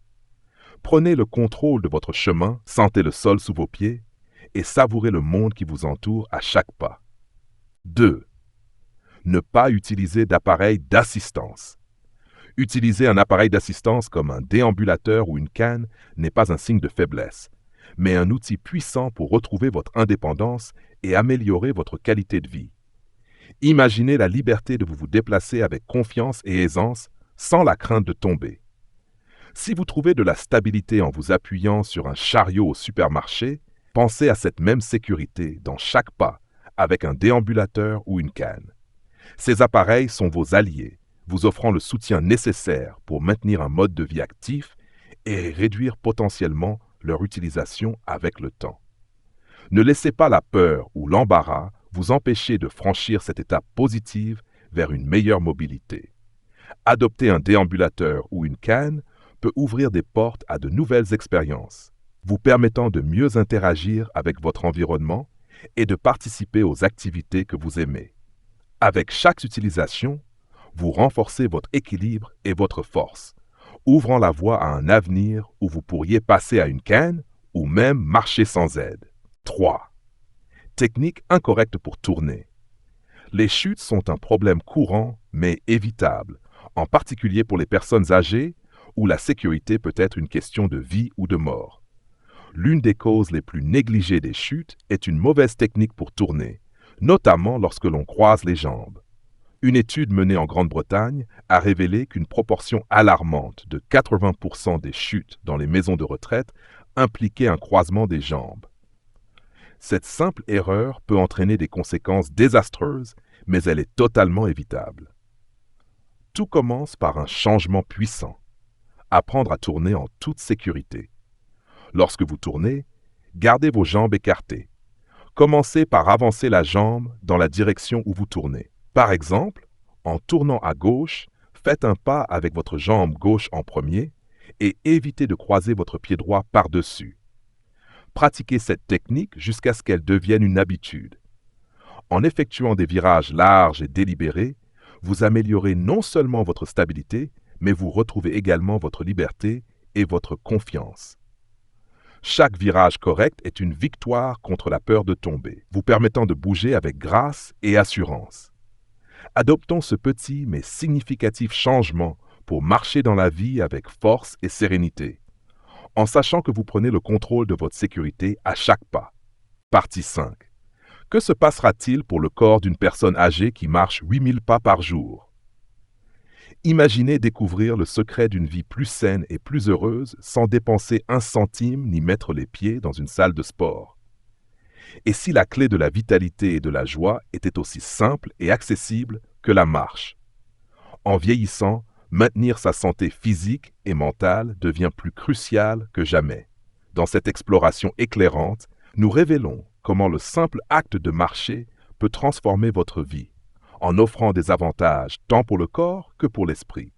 Speaker 1: Prenez le contrôle de votre chemin, sentez le sol sous vos pieds et savourez le monde qui vous entoure à chaque pas. 2. Ne pas utiliser d'appareil d'assistance. Utiliser un appareil d'assistance comme un déambulateur ou une canne n'est pas un signe de faiblesse, mais un outil puissant pour retrouver votre indépendance et améliorer votre qualité de vie. Imaginez la liberté de vous déplacer avec confiance et aisance sans la crainte de tomber. Si vous trouvez de la stabilité en vous appuyant sur un chariot au supermarché, pensez à cette même sécurité dans chaque pas avec un déambulateur ou une canne. Ces appareils sont vos alliés, vous offrant le soutien nécessaire pour maintenir un mode de vie actif et réduire potentiellement leur utilisation avec le temps. Ne laissez pas la peur ou l'embarras vous empêcher de franchir cette étape positive vers une meilleure mobilité. Adopter un déambulateur ou une canne peut ouvrir des portes à de nouvelles expériences, vous permettant de mieux interagir avec votre environnement et de participer aux activités que vous aimez. Avec chaque utilisation, vous renforcez votre équilibre et votre force, ouvrant la voie à un avenir où vous pourriez passer à une canne ou même marcher sans aide. 3. Technique incorrecte pour tourner. Les chutes sont un problème courant mais évitable, en particulier pour les personnes âgées où la sécurité peut être une question de vie ou de mort. L'une des causes les plus négligées des chutes est une mauvaise technique pour tourner, notamment lorsque l'on croise les jambes. Une étude menée en Grande-Bretagne a révélé qu'une proportion alarmante de 80% des chutes dans les maisons de retraite impliquait un croisement des jambes. Cette simple erreur peut entraîner des conséquences désastreuses, mais elle est totalement évitable. Tout commence par un changement puissant. Apprendre à tourner en toute sécurité. Lorsque vous tournez, gardez vos jambes écartées. Commencez par avancer la jambe dans la direction où vous tournez. Par exemple, en tournant à gauche, faites un pas avec votre jambe gauche en premier et évitez de croiser votre pied droit par-dessus. Pratiquez cette technique jusqu'à ce qu'elle devienne une habitude. En effectuant des virages larges et délibérés, vous améliorez non seulement votre stabilité, mais vous retrouvez également votre liberté et votre confiance. Chaque virage correct est une victoire contre la peur de tomber, vous permettant de bouger avec grâce et assurance. Adoptons ce petit mais significatif changement pour marcher dans la vie avec force et sérénité, en sachant que vous prenez le contrôle de votre sécurité à chaque pas. Partie 5. Que se passera-t-il pour le corps d'une personne âgée qui marche 8000 pas par jour? Imaginez découvrir le secret d'une vie plus saine et plus heureuse sans dépenser un centime ni mettre les pieds dans une salle de sport. Et si la clé de la vitalité et de la joie était aussi simple et accessible que la marche? En vieillissant, maintenir sa santé physique et mentale devient plus crucial que jamais. Dans cette exploration éclairante, nous révélons comment le simple acte de marcher peut transformer votre vie, en offrant des avantages tant pour le corps que pour l'esprit.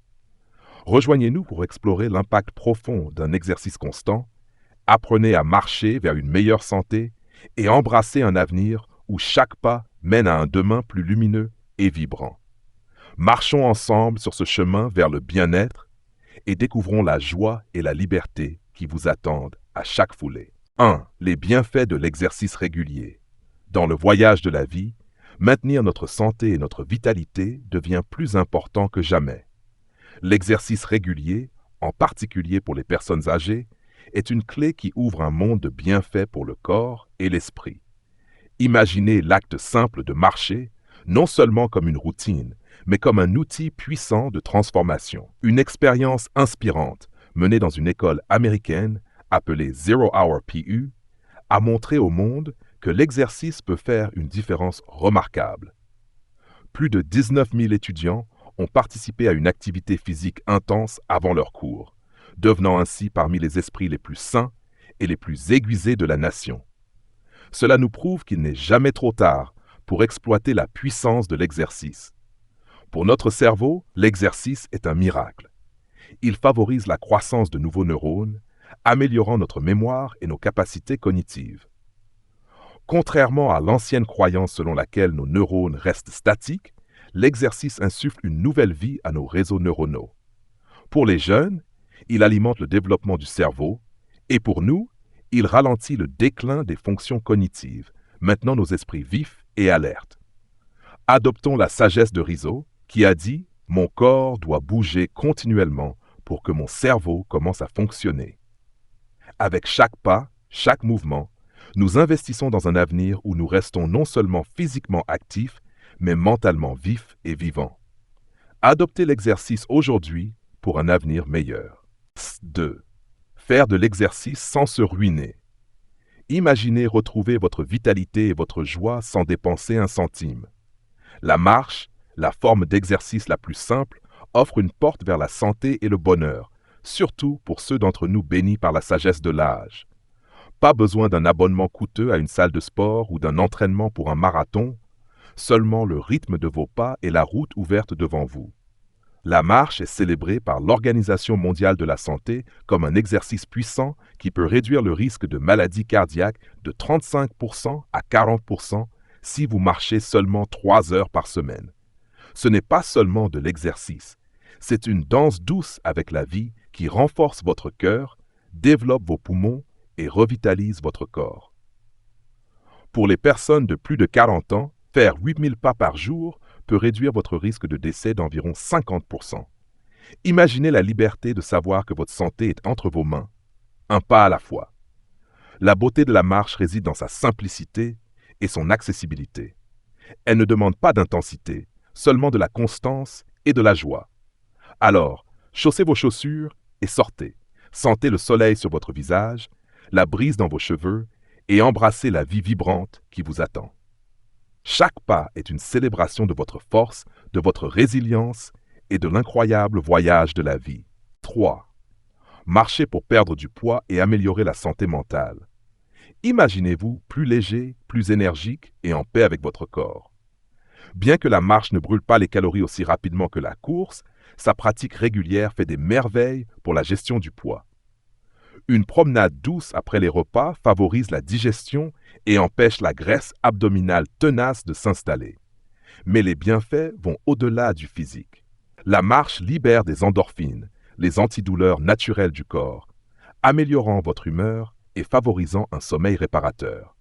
Speaker 1: Rejoignez-nous pour explorer l'impact profond d'un exercice constant, apprenez à marcher vers une meilleure santé et embrassez un avenir où chaque pas mène à un demain plus lumineux et vibrant. Marchons ensemble sur ce chemin vers le bien-être et découvrons la joie et la liberté qui vous attendent à chaque foulée. 1. Les bienfaits de l'exercice régulier. Dans le voyage de la vie, maintenir notre santé et notre vitalité devient plus important que jamais. L'exercice régulier, en particulier pour les personnes âgées, est une clé qui ouvre un monde de bienfaits pour le corps et l'esprit. Imaginez l'acte simple de marcher, non seulement comme une routine, mais comme un outil puissant de transformation. Une expérience inspirante menée dans une école américaine appelée Zero Hour PU a montré au monde que l'exercice peut faire une différence remarquable. Plus de 19 000 étudiants ont participé à une activité physique intense avant leur cours, devenant ainsi parmi les esprits les plus sains et les plus aiguisés de la nation. Cela nous prouve qu'il n'est jamais trop tard pour exploiter la puissance de l'exercice. Pour notre cerveau, l'exercice est un miracle. Il favorise la croissance de nouveaux neurones, améliorant notre mémoire et nos capacités cognitives. Contrairement à l'ancienne croyance selon laquelle nos neurones restent statiques, l'exercice insuffle une nouvelle vie à nos réseaux neuronaux. Pour les jeunes, il alimente le développement du cerveau, et pour nous, il ralentit le déclin des fonctions cognitives, maintenant nos esprits vifs et alertes. Adoptons la sagesse de Rizzo, qui a dit « Mon corps doit bouger continuellement pour que mon cerveau commence à fonctionner ». Avec chaque pas, chaque mouvement, nous investissons dans un avenir où nous restons non seulement physiquement actifs, mais mentalement vifs et vivants. Adoptez l'exercice aujourd'hui pour un avenir meilleur. 2. Faire de l'exercice sans se ruiner. Imaginez retrouver votre vitalité et votre joie sans dépenser un centime. La marche, la forme d'exercice la plus simple, offre une porte vers la santé et le bonheur, surtout pour ceux d'entre nous bénis par la sagesse de l'âge. Pas besoin d'un abonnement coûteux à une salle de sport ou d'un entraînement pour un marathon, seulement le rythme de vos pas et la route ouverte devant vous. La marche est célébrée par l'Organisation mondiale de la santé comme un exercice puissant qui peut réduire le risque de maladies cardiaques de 35% à 40% si vous marchez seulement 3 heures par semaine. Ce n'est pas seulement de l'exercice, c'est une danse douce avec la vie qui renforce votre cœur, développe vos poumons et revitalise votre corps. Pour les personnes de plus de 40 ans, faire 8000 pas par jour peut réduire votre risque de décès d'environ 50%. Imaginez la liberté de savoir que votre santé est entre vos mains, un pas à la fois. La beauté de la marche réside dans sa simplicité et son accessibilité. Elle ne demande pas d'intensité, seulement de la constance et de la joie. Alors, chaussez vos chaussures et sortez. Sentez le soleil sur votre visage, la brise dans vos cheveux et embrassez la vie vibrante qui vous attend. Chaque pas est une célébration de votre force, de votre résilience et de l'incroyable voyage de la vie. 3. Marchez pour perdre du poids et améliorer la santé mentale. Imaginez-vous plus léger, plus énergique et en paix avec votre corps. Bien que la marche ne brûle pas les calories aussi rapidement que la course, sa pratique régulière fait des merveilles pour la gestion du poids. Une promenade douce après les repas favorise la digestion et empêche la graisse abdominale tenace de s'installer. Mais les bienfaits vont au-delà du physique. La marche libère des endorphines, les antidouleurs naturelles du corps, améliorant votre humeur et favorisant un sommeil réparateur.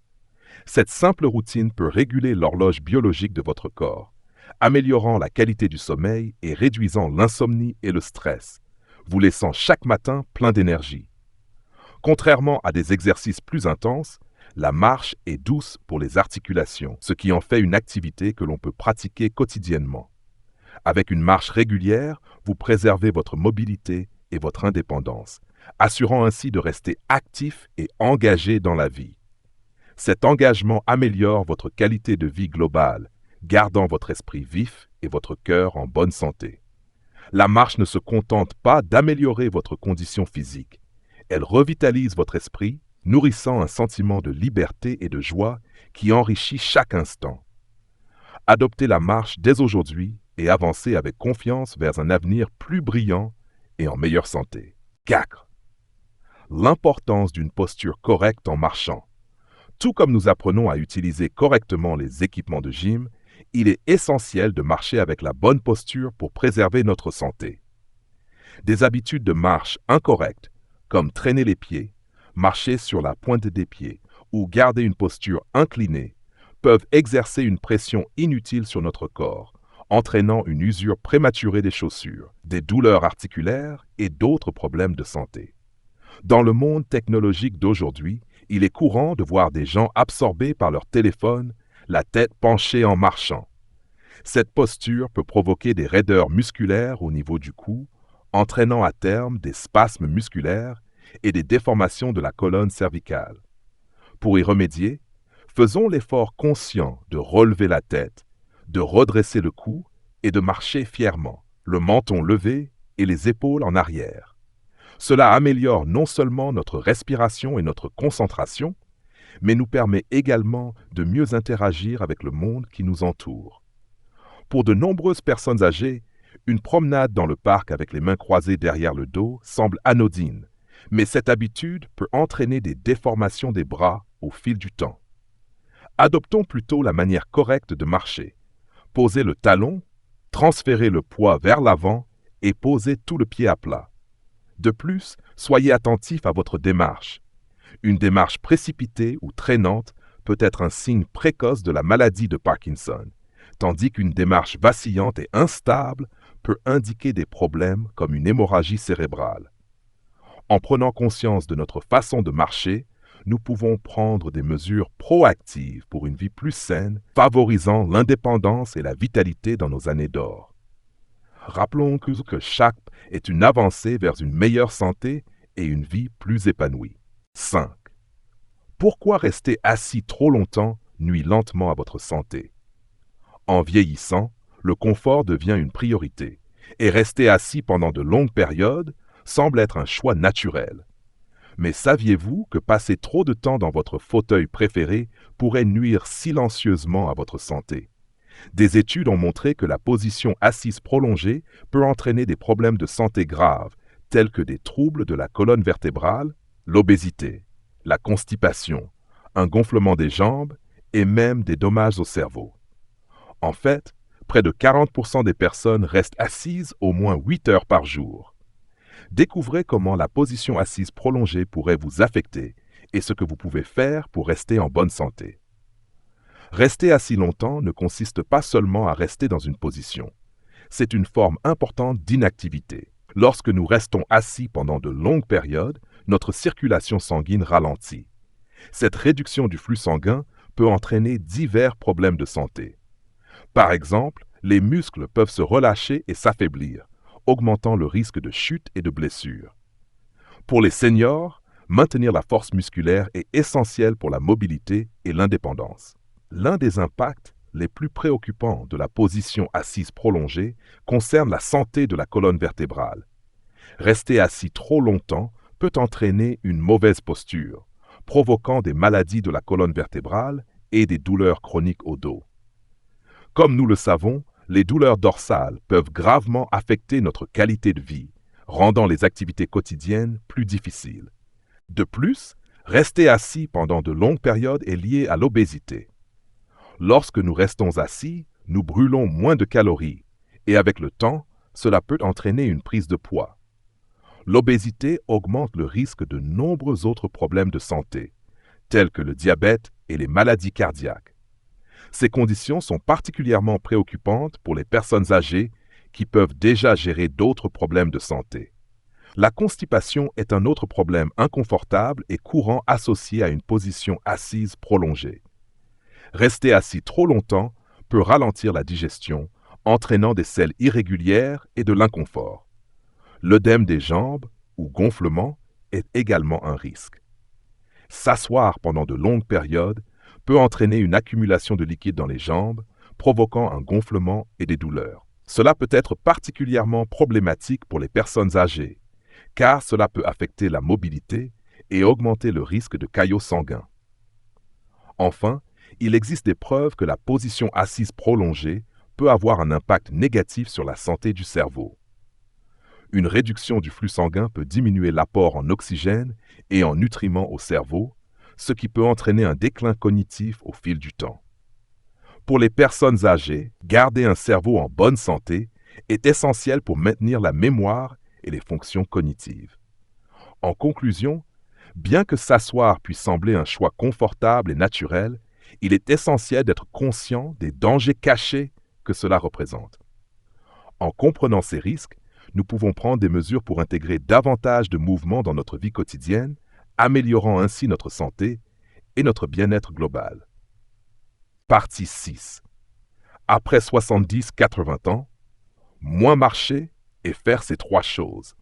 Speaker 1: Cette simple routine peut réguler l'horloge biologique de votre corps, améliorant la qualité du sommeil et réduisant l'insomnie et le stress, vous laissant chaque matin plein d'énergie. Contrairement à des exercices plus intenses, la marche est douce pour les articulations, ce qui en fait une activité que l'on peut pratiquer quotidiennement. Avec une marche régulière, vous préservez votre mobilité et votre indépendance, assurant ainsi de rester actif et engagé dans la vie. Cet engagement améliore votre qualité de vie globale, gardant votre esprit vif et votre cœur en bonne santé. La marche ne se contente pas d'améliorer votre condition physique. Elle revitalise votre esprit, nourrissant un sentiment de liberté et de joie qui enrichit chaque instant. Adoptez la marche dès aujourd'hui et avancez avec confiance vers un avenir plus brillant et en meilleure santé. 4. L'importance d'une posture correcte en marchant. Tout comme nous apprenons à utiliser correctement les équipements de gym, il est essentiel de marcher avec la bonne posture pour préserver notre santé. Des habitudes de marche incorrectes, comme traîner les pieds, marcher sur la pointe des pieds ou garder une posture inclinée, peuvent exercer une pression inutile sur notre corps, entraînant une usure prématurée des chaussures, des douleurs articulaires et d'autres problèmes de santé. Dans le monde technologique d'aujourd'hui, il est courant de voir des gens absorbés par leur téléphone, la tête penchée en marchant. Cette posture peut provoquer des raideurs musculaires au niveau du cou, entraînant à terme des spasmes musculaires et des déformations de la colonne cervicale. Pour y remédier, faisons l'effort conscient de relever la tête, de redresser le cou et de marcher fièrement, le menton levé et les épaules en arrière. Cela améliore non seulement notre respiration et notre concentration, mais nous permet également de mieux interagir avec le monde qui nous entoure. Pour de nombreuses personnes âgées, une promenade dans le parc avec les mains croisées derrière le dos semble anodine, mais cette habitude peut entraîner des déformations des bras au fil du temps. Adoptons plutôt la manière correcte de marcher. Posez le talon, transférez le poids vers l'avant et posez tout le pied à plat. De plus, soyez attentif à votre démarche. Une démarche précipitée ou traînante peut être un signe précoce de la maladie de Parkinson, tandis qu'une démarche vacillante et instable peut indiquer des problèmes comme une hémorragie cérébrale. En prenant conscience de notre façon de marcher, nous pouvons prendre des mesures proactives pour une vie plus saine, favorisant l'indépendance et la vitalité dans nos années d'or. Rappelons que chaque est une avancée vers une meilleure santé et une vie plus épanouie. 5. Pourquoi rester assis trop longtemps nuit lentement à votre santé? En vieillissant, le confort devient une priorité, et rester assis pendant de longues périodes semble être un choix naturel. Mais saviez-vous que passer trop de temps dans votre fauteuil préféré pourrait nuire silencieusement à votre santé? Des études ont montré que la position assise prolongée peut entraîner des problèmes de santé graves, tels que des troubles de la colonne vertébrale, l'obésité, la constipation, un gonflement des jambes et même des dommages au cerveau. En fait, près de 40% des personnes restent assises au moins 8 heures par jour. Découvrez comment la position assise prolongée pourrait vous affecter et ce que vous pouvez faire pour rester en bonne santé. Rester assis longtemps ne consiste pas seulement à rester dans une position. C'est une forme importante d'inactivité. Lorsque nous restons assis pendant de longues périodes, notre circulation sanguine ralentit. Cette réduction du flux sanguin peut entraîner divers problèmes de santé. Par exemple, les muscles peuvent se relâcher et s'affaiblir, augmentant le risque de chute et de blessure. Pour les seniors, maintenir la force musculaire est essentiel pour la mobilité et l'indépendance. L'un des impacts les plus préoccupants de la position assise prolongée concerne la santé de la colonne vertébrale. Rester assis trop longtemps peut entraîner une mauvaise posture, provoquant des maladies de la colonne vertébrale et des douleurs chroniques au dos. Comme nous le savons, les douleurs dorsales peuvent gravement affecter notre qualité de vie, rendant les activités quotidiennes plus difficiles. De plus, rester assis pendant de longues périodes est lié à l'obésité. Lorsque nous restons assis, nous brûlons moins de calories et avec le temps, cela peut entraîner une prise de poids. L'obésité augmente le risque de nombreux autres problèmes de santé, tels que le diabète et les maladies cardiaques. Ces conditions sont particulièrement préoccupantes pour les personnes âgées qui peuvent déjà gérer d'autres problèmes de santé. La constipation est un autre problème inconfortable et courant associé à une position assise prolongée. Rester assis trop longtemps peut ralentir la digestion, entraînant des selles irrégulières et de l'inconfort. L'œdème des jambes ou gonflement est également un risque. S'asseoir pendant de longues périodes peut entraîner une accumulation de liquide dans les jambes, provoquant un gonflement et des douleurs. Cela peut être particulièrement problématique pour les personnes âgées, car cela peut affecter la mobilité et augmenter le risque de caillots sanguins. Enfin, il existe des preuves que la position assise prolongée peut avoir un impact négatif sur la santé du cerveau. Une réduction du flux sanguin peut diminuer l'apport en oxygène et en nutriments au cerveau, ce qui peut entraîner un déclin cognitif au fil du temps. Pour les personnes âgées, garder un cerveau en bonne santé est essentiel pour maintenir la mémoire et les fonctions cognitives. En conclusion, bien que s'asseoir puisse sembler un choix confortable et naturel, il est essentiel d'être conscient des dangers cachés que cela représente. En comprenant ces risques, nous pouvons prendre des mesures pour intégrer davantage de mouvements dans notre vie quotidienne, améliorant ainsi notre santé et notre bien-être global. Partie 6. Après 70-80 ans, moins marcher et faire ces 3 choses.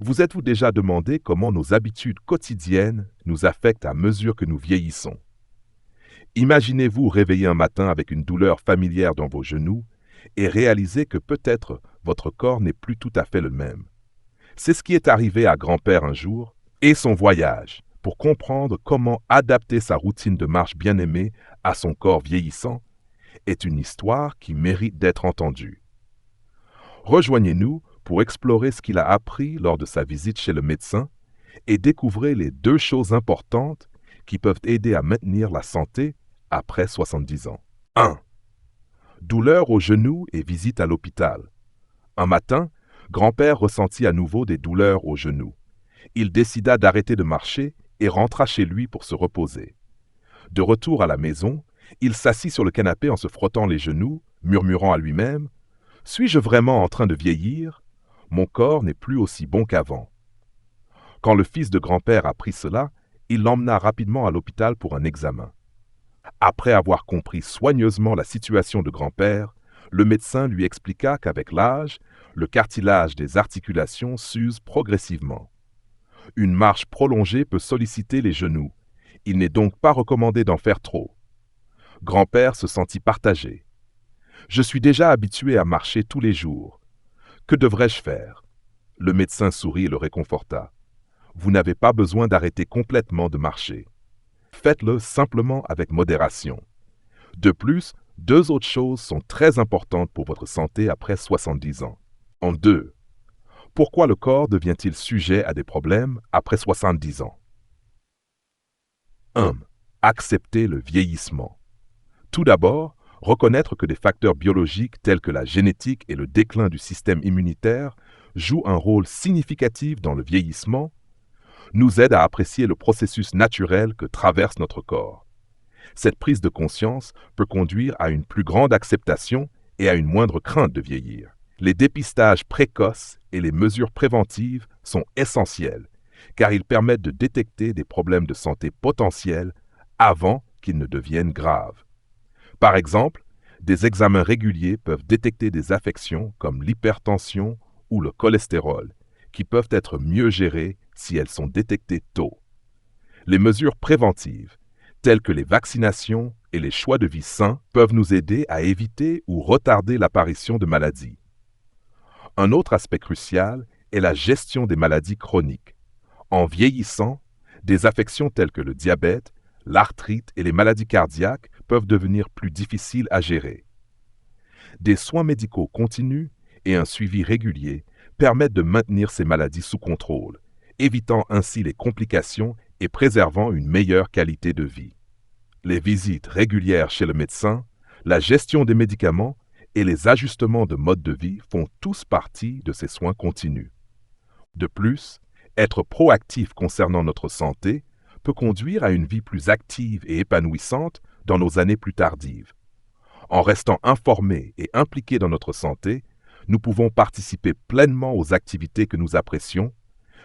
Speaker 1: Vous êtes-vous déjà demandé comment nos habitudes quotidiennes nous affectent à mesure que nous vieillissons? Imaginez-vous réveiller un matin avec une douleur familière dans vos genoux et réaliser que peut-être votre corps n'est plus tout à fait le même. C'est ce qui est arrivé à grand-père un jour et son voyage pour comprendre comment adapter sa routine de marche bien-aimée à son corps vieillissant est une histoire qui mérite d'être entendue. Rejoignez-nous pour explorer ce qu'il a appris lors de sa visite chez le médecin et découvrez les 2 choses importantes qui peuvent aider à maintenir la santé après 70 ans. 1. Douleur au genou et visite à l'hôpital. Un matin, grand-père ressentit à nouveau des douleurs au genou. Il décida d'arrêter de marcher et rentra chez lui pour se reposer. De retour à la maison, il s'assit sur le canapé en se frottant les genoux, murmurant à lui-même « Suis-je vraiment en train de vieillir? Mon corps n'est plus aussi bon qu'avant. » Quand le fils de grand-père apprit cela, il l'emmena rapidement à l'hôpital pour un examen. Après avoir compris soigneusement la situation de grand-père, le médecin lui expliqua qu'avec l'âge, le cartilage des articulations s'use progressivement. Une marche prolongée peut solliciter les genoux. Il n'est donc pas recommandé d'en faire trop. Grand-père se sentit partagé. « Je suis déjà habitué à marcher tous les jours. Que devrais-je faire ?» Le médecin sourit et le réconforta. « Vous n'avez pas besoin d'arrêter complètement de marcher. Faites-le simplement avec modération. De plus, 2 autres choses sont très importantes pour votre santé après 70 ans. En 2. Pourquoi le corps devient-il sujet à des problèmes après 70 ans? 1. Accepter le vieillissement. Tout d'abord, reconnaître que des facteurs biologiques tels que la génétique et le déclin du système immunitaire jouent un rôle significatif dans le vieillissement nous aide à apprécier le processus naturel que traverse notre corps. Cette prise de conscience peut conduire à une plus grande acceptation et à une moindre crainte de vieillir. Les dépistages précoces et les mesures préventives sont essentiels, car ils permettent de détecter des problèmes de santé potentiels avant qu'ils ne deviennent graves. Par exemple, des examens réguliers peuvent détecter des affections comme l'hypertension ou le cholestérol, qui peuvent être mieux gérées si elles sont détectées tôt. Les mesures préventives, telles que les vaccinations et les choix de vie sains, peuvent nous aider à éviter ou retarder l'apparition de maladies. Un autre aspect crucial est la gestion des maladies chroniques. En vieillissant, des affections telles que le diabète, l'arthrite et les maladies cardiaques peuvent devenir plus difficiles à gérer. Des soins médicaux continus et un suivi régulier permettent de maintenir ces maladies sous contrôle, évitant ainsi les complications et préservant une meilleure qualité de vie. Les visites régulières chez le médecin, la gestion des médicaments et les ajustements de mode de vie font tous partie de ces soins continus. De plus, être proactif concernant notre santé peut conduire à une vie plus active et épanouissante dans nos années plus tardives. En restant informés et impliqués dans notre santé, nous pouvons participer pleinement aux activités que nous apprécions,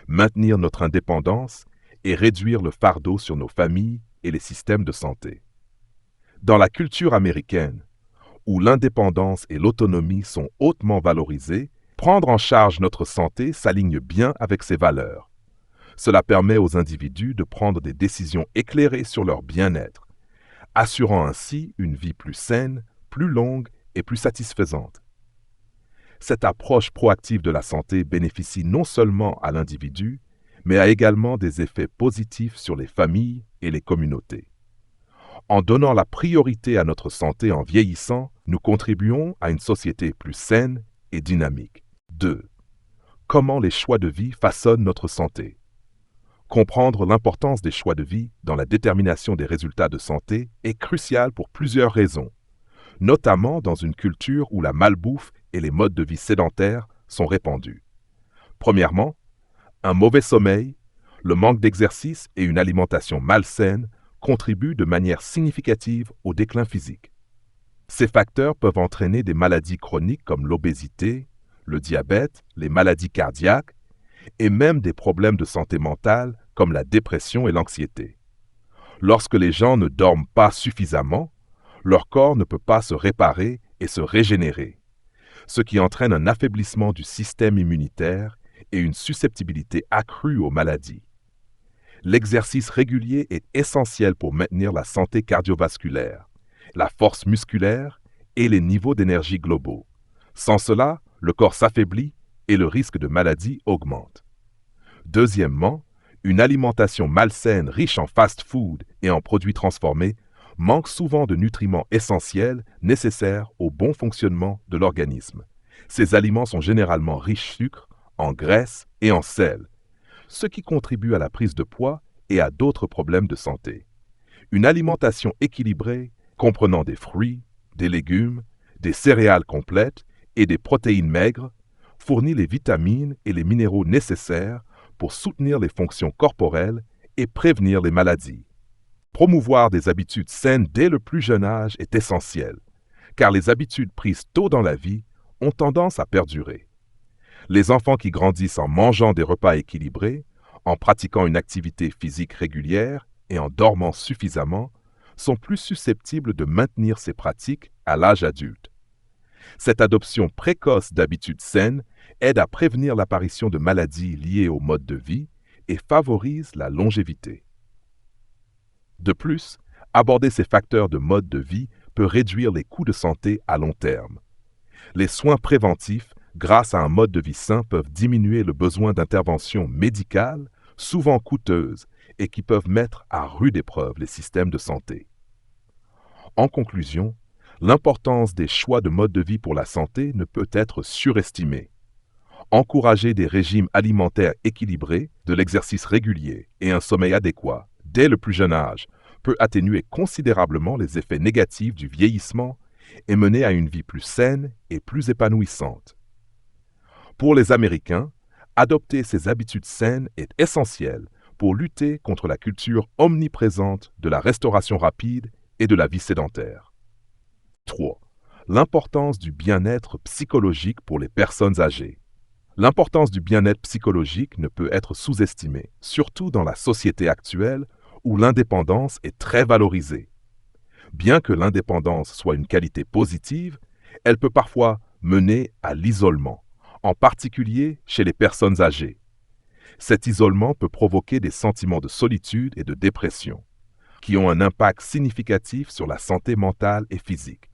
Speaker 1: maintenir notre indépendance et réduire le fardeau sur nos familles et les systèmes de santé. Dans la culture américaine, où l'indépendance et l'autonomie sont hautement valorisées, prendre en charge notre santé s'aligne bien avec ces valeurs. Cela permet aux individus de prendre des décisions éclairées sur leur bien-être, assurant ainsi une vie plus saine, plus longue et plus satisfaisante. Cette approche proactive de la santé bénéficie non seulement à l'individu, mais a également des effets positifs sur les familles et les communautés. En donnant la priorité à notre santé en vieillissant, nous contribuons à une société plus saine et dynamique. 2. Comment les choix de vie façonnent notre santé. Comprendre l'importance des choix de vie dans la détermination des résultats de santé est crucial pour plusieurs raisons, notamment dans une culture où la malbouffe et les modes de vie sédentaires sont répandus. Premièrement, un mauvais sommeil, le manque d'exercice et une alimentation malsaine contribuent de manière significative au déclin physique. Ces facteurs peuvent entraîner des maladies chroniques comme l'obésité, le diabète, les maladies cardiaques et même des problèmes de santé mentale comme la dépression et l'anxiété. Lorsque les gens ne dorment pas suffisamment, leur corps ne peut pas se réparer et se régénérer, ce qui entraîne un affaiblissement du système immunitaire et une susceptibilité accrue aux maladies. L'exercice régulier est essentiel pour maintenir la santé cardiovasculaire, la force musculaire et les niveaux d'énergie globaux. Sans cela, le corps s'affaiblit et le risque de maladie augmente. Deuxièmement, une alimentation malsaine riche en fast-food et en produits transformés manque souvent de nutriments essentiels nécessaires au bon fonctionnement de l'organisme. Ces aliments sont généralement riches en sucre, en graisse et en sel, ce qui contribue à la prise de poids et à d'autres problèmes de santé. Une alimentation équilibrée, comprenant des fruits, des légumes, des céréales complètes et des protéines maigres, fournit les vitamines et les minéraux nécessaires pour soutenir les fonctions corporelles et prévenir les maladies. Promouvoir des habitudes saines dès le plus jeune âge est essentiel, car les habitudes prises tôt dans la vie ont tendance à perdurer. Les enfants qui grandissent en mangeant des repas équilibrés, en pratiquant une activité physique régulière et en dormant suffisamment, sont plus susceptibles de maintenir ces pratiques à l'âge adulte. Cette adoption précoce d'habitudes saines aide à prévenir l'apparition de maladies liées au mode de vie et favorise la longévité. De plus, aborder ces facteurs de mode de vie peut réduire les coûts de santé à long terme. Les soins préventifs, grâce à un mode de vie sain, peuvent diminuer le besoin d'interventions médicales, souvent coûteuses, et qui peuvent mettre à rude épreuve les systèmes de santé. En conclusion, l'importance des choix de mode de vie pour la santé ne peut être surestimée. Encourager des régimes alimentaires équilibrés, de l'exercice régulier et un sommeil adéquat dès le plus jeune âge peut atténuer considérablement les effets négatifs du vieillissement et mener à une vie plus saine et plus épanouissante. Pour les Américains, adopter ces habitudes saines est essentiel pour lutter contre la culture omniprésente de la restauration rapide et de la vie sédentaire. 3. L'importance du bien-être psychologique pour les personnes âgées. L'importance du bien-être psychologique ne peut être sous-estimée, surtout dans la société actuelle où l'indépendance est très valorisée. Bien que l'indépendance soit une qualité positive, elle peut parfois mener à l'isolement, en particulier chez les personnes âgées. Cet isolement peut provoquer des sentiments de solitude et de dépression, qui ont un impact significatif sur la santé mentale et physique.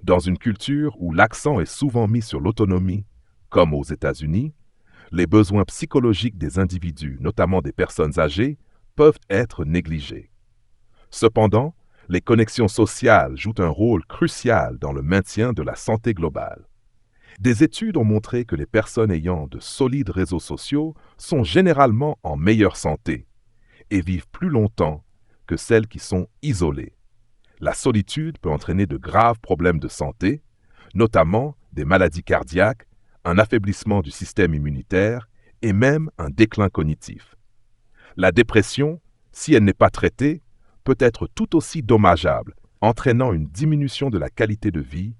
Speaker 1: Dans une culture où l'accent est souvent mis sur l'autonomie, comme aux États-Unis, les besoins psychologiques des individus, notamment des personnes âgées, peuvent être négligés. Cependant, les connexions sociales jouent un rôle crucial dans le maintien de la santé globale. Des études ont montré que les personnes ayant de solides réseaux sociaux sont généralement en meilleure santé et vivent plus longtemps que celles qui sont isolées. La solitude peut entraîner de graves problèmes de santé, notamment des maladies cardiaques, un affaiblissement du système immunitaire et même un déclin cognitif. La dépression, si elle n'est pas traitée, peut être tout aussi dommageable, entraînant une diminution de la qualité de vie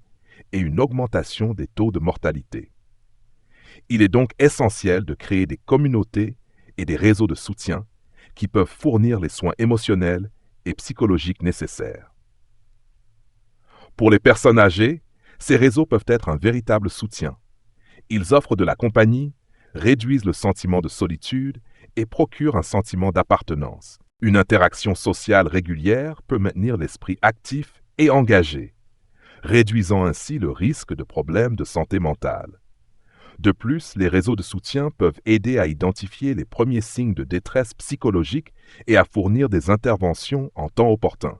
Speaker 1: et une augmentation des taux de mortalité. Il est donc essentiel de créer des communautés et des réseaux de soutien qui peuvent fournir les soins émotionnels et psychologiques nécessaires. Pour les personnes âgées, ces réseaux peuvent être un véritable soutien. Ils offrent de la compagnie, réduisent le sentiment de solitude et procurent un sentiment d'appartenance. Une interaction sociale régulière peut maintenir l'esprit actif et engagé, réduisant ainsi le risque de problèmes de santé mentale. De plus, les réseaux de soutien peuvent aider à identifier les premiers signes de détresse psychologique et à fournir des interventions en temps opportun.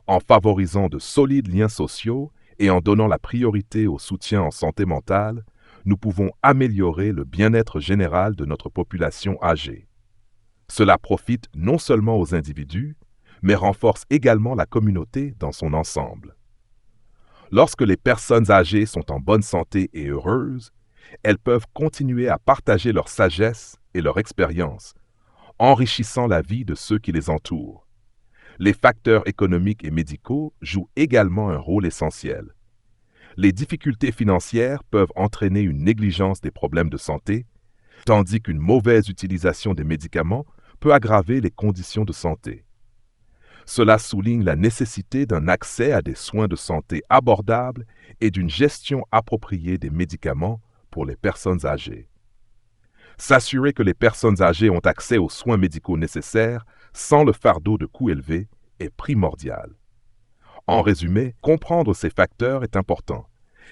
Speaker 1: En favorisant de solides liens sociaux et en donnant la priorité au soutien en santé mentale, nous pouvons améliorer le bien-être général de notre population âgée. Cela profite non seulement aux individus, mais renforce également la communauté dans son ensemble. Lorsque les personnes âgées sont en bonne santé et heureuses, elles peuvent continuer à partager leur sagesse et leur expérience, enrichissant la vie de ceux qui les entourent. Les facteurs économiques et médicaux jouent également un rôle essentiel. Les difficultés financières peuvent entraîner une négligence des problèmes de santé, tandis qu'une mauvaise utilisation des médicaments peut aggraver les conditions de santé. Cela souligne la nécessité d'un accès à des soins de santé abordables et d'une gestion appropriée des médicaments pour les personnes âgées. S'assurer que les personnes âgées ont accès aux soins médicaux nécessaires sans le fardeau de coûts élevés est primordial. En résumé, comprendre ces facteurs est important,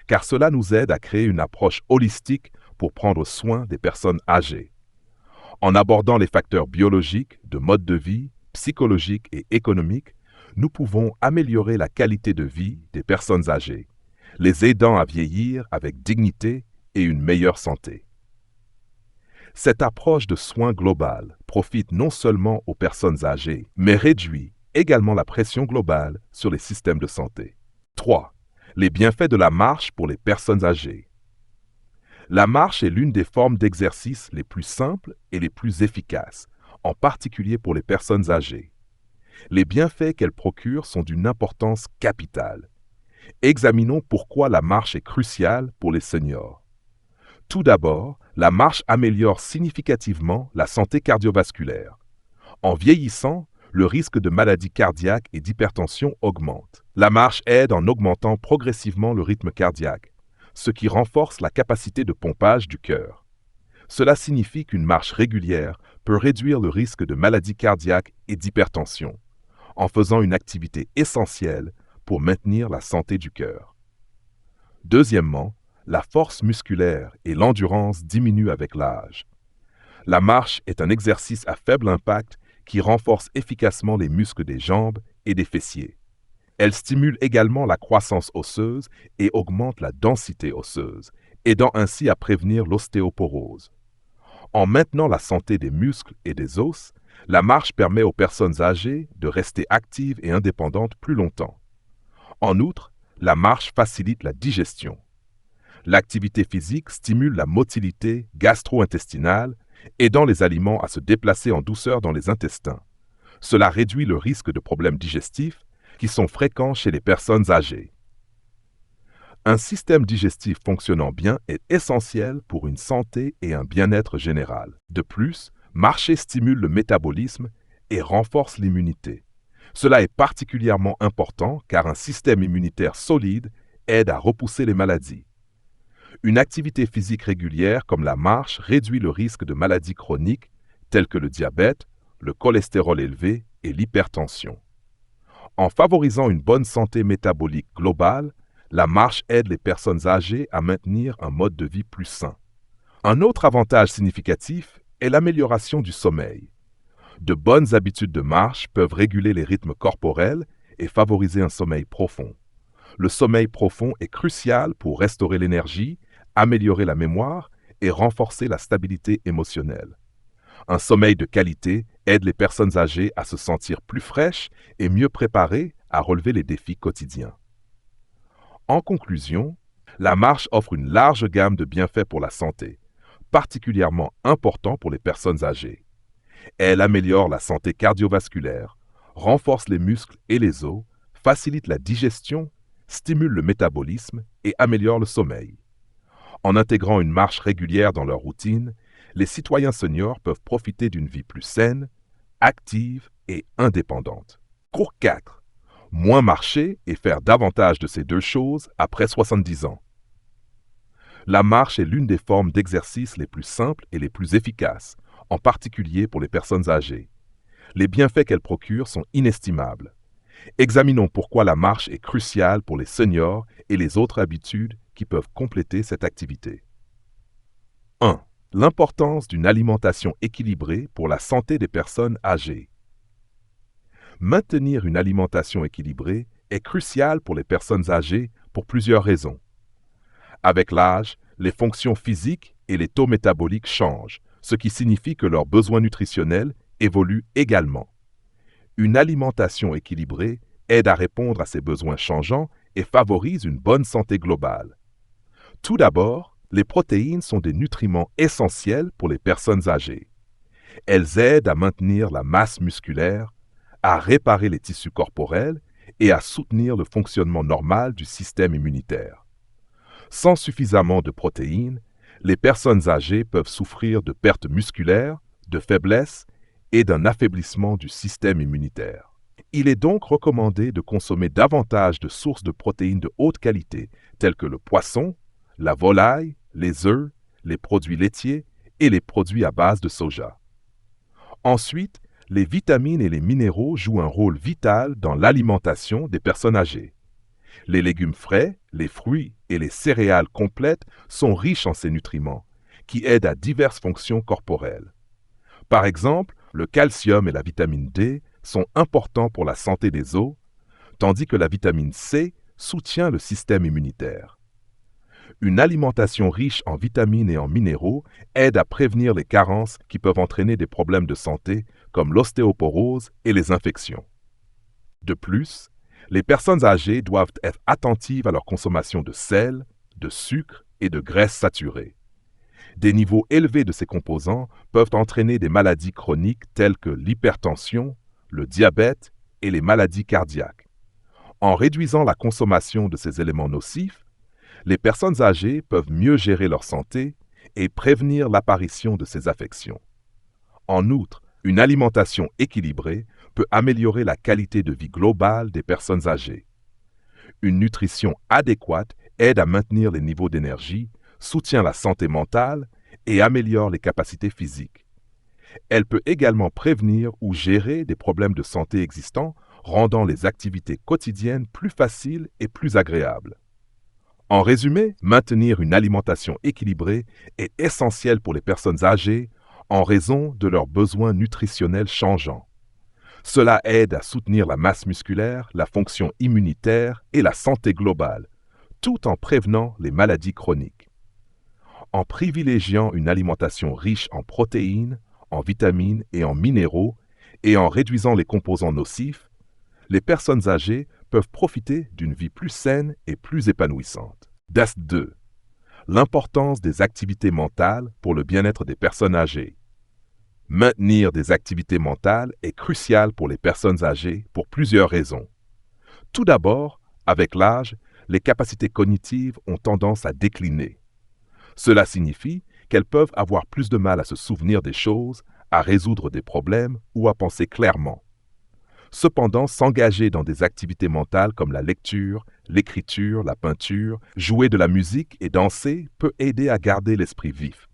Speaker 1: car cela nous aide à créer une approche holistique pour prendre soin des personnes âgées. En abordant les facteurs biologiques, de mode de vie, psychologiques et économiques, nous pouvons améliorer la qualité de vie des personnes âgées, les aidant à vieillir avec dignité et une meilleure santé. Cette approche de soins global profite non seulement aux personnes âgées, mais réduit également la pression globale sur les systèmes de santé. 3. Les bienfaits de la marche pour les personnes âgées. La marche est l'une des formes d'exercice les plus simples et les plus efficaces, en particulier pour les personnes âgées. Les bienfaits qu'elle procure sont d'une importance capitale. Examinons pourquoi la marche est cruciale pour les seniors. Tout d'abord, la marche améliore significativement la santé cardiovasculaire. En vieillissant, le risque de maladies cardiaques et d'hypertension augmente. La marche aide en augmentant progressivement le rythme cardiaque, ce qui renforce la capacité de pompage du cœur. Cela signifie qu'une marche régulière peut réduire le risque de maladies cardiaques et d'hypertension, en faisant une activité essentielle pour maintenir la santé du cœur. Deuxièmement, la force musculaire et l'endurance diminuent avec l'âge. La marche est un exercice à faible impact qui renforce efficacement les muscles des jambes et des fessiers. Elle stimule également la croissance osseuse et augmente la densité osseuse, aidant ainsi à prévenir l'ostéoporose. En maintenant la santé des muscles et des os, la marche permet aux personnes âgées de rester actives et indépendantes plus longtemps. En outre, la marche facilite la digestion. L'activité physique stimule la motilité gastro-intestinale, aidant les aliments à se déplacer en douceur dans les intestins. Cela réduit le risque de problèmes digestifs qui sont fréquents chez les personnes âgées. Un système digestif fonctionnant bien est essentiel pour une santé et un bien-être général. De plus, marcher stimule le métabolisme et renforce l'immunité. Cela est particulièrement important car un système immunitaire solide aide à repousser les maladies. Une activité physique régulière comme la marche réduit le risque de maladies chroniques telles que le diabète, le cholestérol élevé et l'hypertension. En favorisant une bonne santé métabolique globale, la marche aide les personnes âgées à maintenir un mode de vie plus sain. Un autre avantage significatif est l'amélioration du sommeil. De bonnes habitudes de marche peuvent réguler les rythmes corporels et favoriser un sommeil profond. Le sommeil profond est crucial pour restaurer l'énergie, améliorer la mémoire et renforcer la stabilité émotionnelle. Un sommeil de qualité aide les personnes âgées à se sentir plus fraîches et mieux préparées à relever les défis quotidiens. En conclusion, la marche offre une large gamme de bienfaits pour la santé, particulièrement importants pour les personnes âgées. Elle améliore la santé cardiovasculaire, renforce les muscles et les os, facilite la digestion, stimule le métabolisme et améliore le sommeil. En intégrant une marche régulière dans leur routine, les citoyens seniors peuvent profiter d'une vie plus saine, active et indépendante. Cours 4. Moins marcher et faire davantage de ces deux choses après 70 ans. La marche est l'une des formes d'exercice les plus simples et les plus efficaces, en particulier pour les personnes âgées. Les bienfaits qu'elle procure sont inestimables. Examinons pourquoi la marche est cruciale pour les seniors et les autres habitudes qui peuvent compléter cette activité. 1. L'importance d'une alimentation équilibrée pour la santé des personnes âgées. Maintenir une alimentation équilibrée est crucial pour les personnes âgées pour plusieurs raisons. Avec l'âge, les fonctions physiques et les taux métaboliques changent, ce qui signifie que leurs besoins nutritionnels évoluent également. Une alimentation équilibrée aide à répondre à ces besoins changeants et favorise une bonne santé globale. Tout d'abord, les protéines sont des nutriments essentiels pour les personnes âgées. Elles aident à maintenir la masse musculaire, à réparer les tissus corporels et à soutenir le fonctionnement normal du système immunitaire. Sans suffisamment de protéines, les personnes âgées peuvent souffrir de pertes musculaires, de faiblesse et d'un affaiblissement du système immunitaire. Il est donc recommandé de consommer davantage de sources de protéines de haute qualité, telles que le poisson, la volaille, les œufs, les produits laitiers et les produits à base de soja. Ensuite, les vitamines et les minéraux jouent un rôle vital dans l'alimentation des personnes âgées. Les légumes frais, les fruits et les céréales complètes sont riches en ces nutriments, qui aident à diverses fonctions corporelles. Par exemple, le calcium et la vitamine D sont importants pour la santé des os, tandis que la vitamine C soutient le système immunitaire. Une alimentation riche en vitamines et en minéraux aide à prévenir les carences qui peuvent entraîner des problèmes de santé comme l'ostéoporose et les infections. De plus, les personnes âgées doivent être attentives à leur consommation de sel, de sucre et de graisses saturées. Des niveaux élevés de ces composants peuvent entraîner des maladies chroniques telles que l'hypertension, le diabète et les maladies cardiaques. En réduisant la consommation de ces éléments nocifs, les personnes âgées peuvent mieux gérer leur santé et prévenir l'apparition de ces affections. En outre, une alimentation équilibrée peut améliorer la qualité de vie globale des personnes âgées. Une nutrition adéquate aide à maintenir les niveaux d'énergie, soutient la santé mentale et améliore les capacités physiques. Elle peut également prévenir ou gérer des problèmes de santé existants, rendant les activités quotidiennes plus faciles et plus agréables. En résumé, maintenir une alimentation équilibrée est essentiel pour les personnes âgées en raison de leurs besoins nutritionnels changeants. Cela aide à soutenir la masse musculaire, la fonction immunitaire et la santé globale, tout en prévenant les maladies chroniques. En privilégiant une alimentation riche en protéines, en vitamines et en minéraux, et en réduisant les composants nocifs, les personnes âgées peuvent profiter d'une vie plus saine et plus épanouissante. DAS 2. L'importance des activités mentales pour le bien-être des personnes âgées. Maintenir des activités mentales est crucial pour les personnes âgées pour plusieurs raisons. Tout d'abord, avec l'âge, les capacités cognitives ont tendance à décliner. Cela signifie qu'elles peuvent avoir plus de mal à se souvenir des choses, à résoudre des problèmes ou à penser clairement. Cependant, s'engager dans des activités mentales comme la lecture, l'écriture, la peinture, jouer de la musique et danser peut aider à garder l'esprit vif.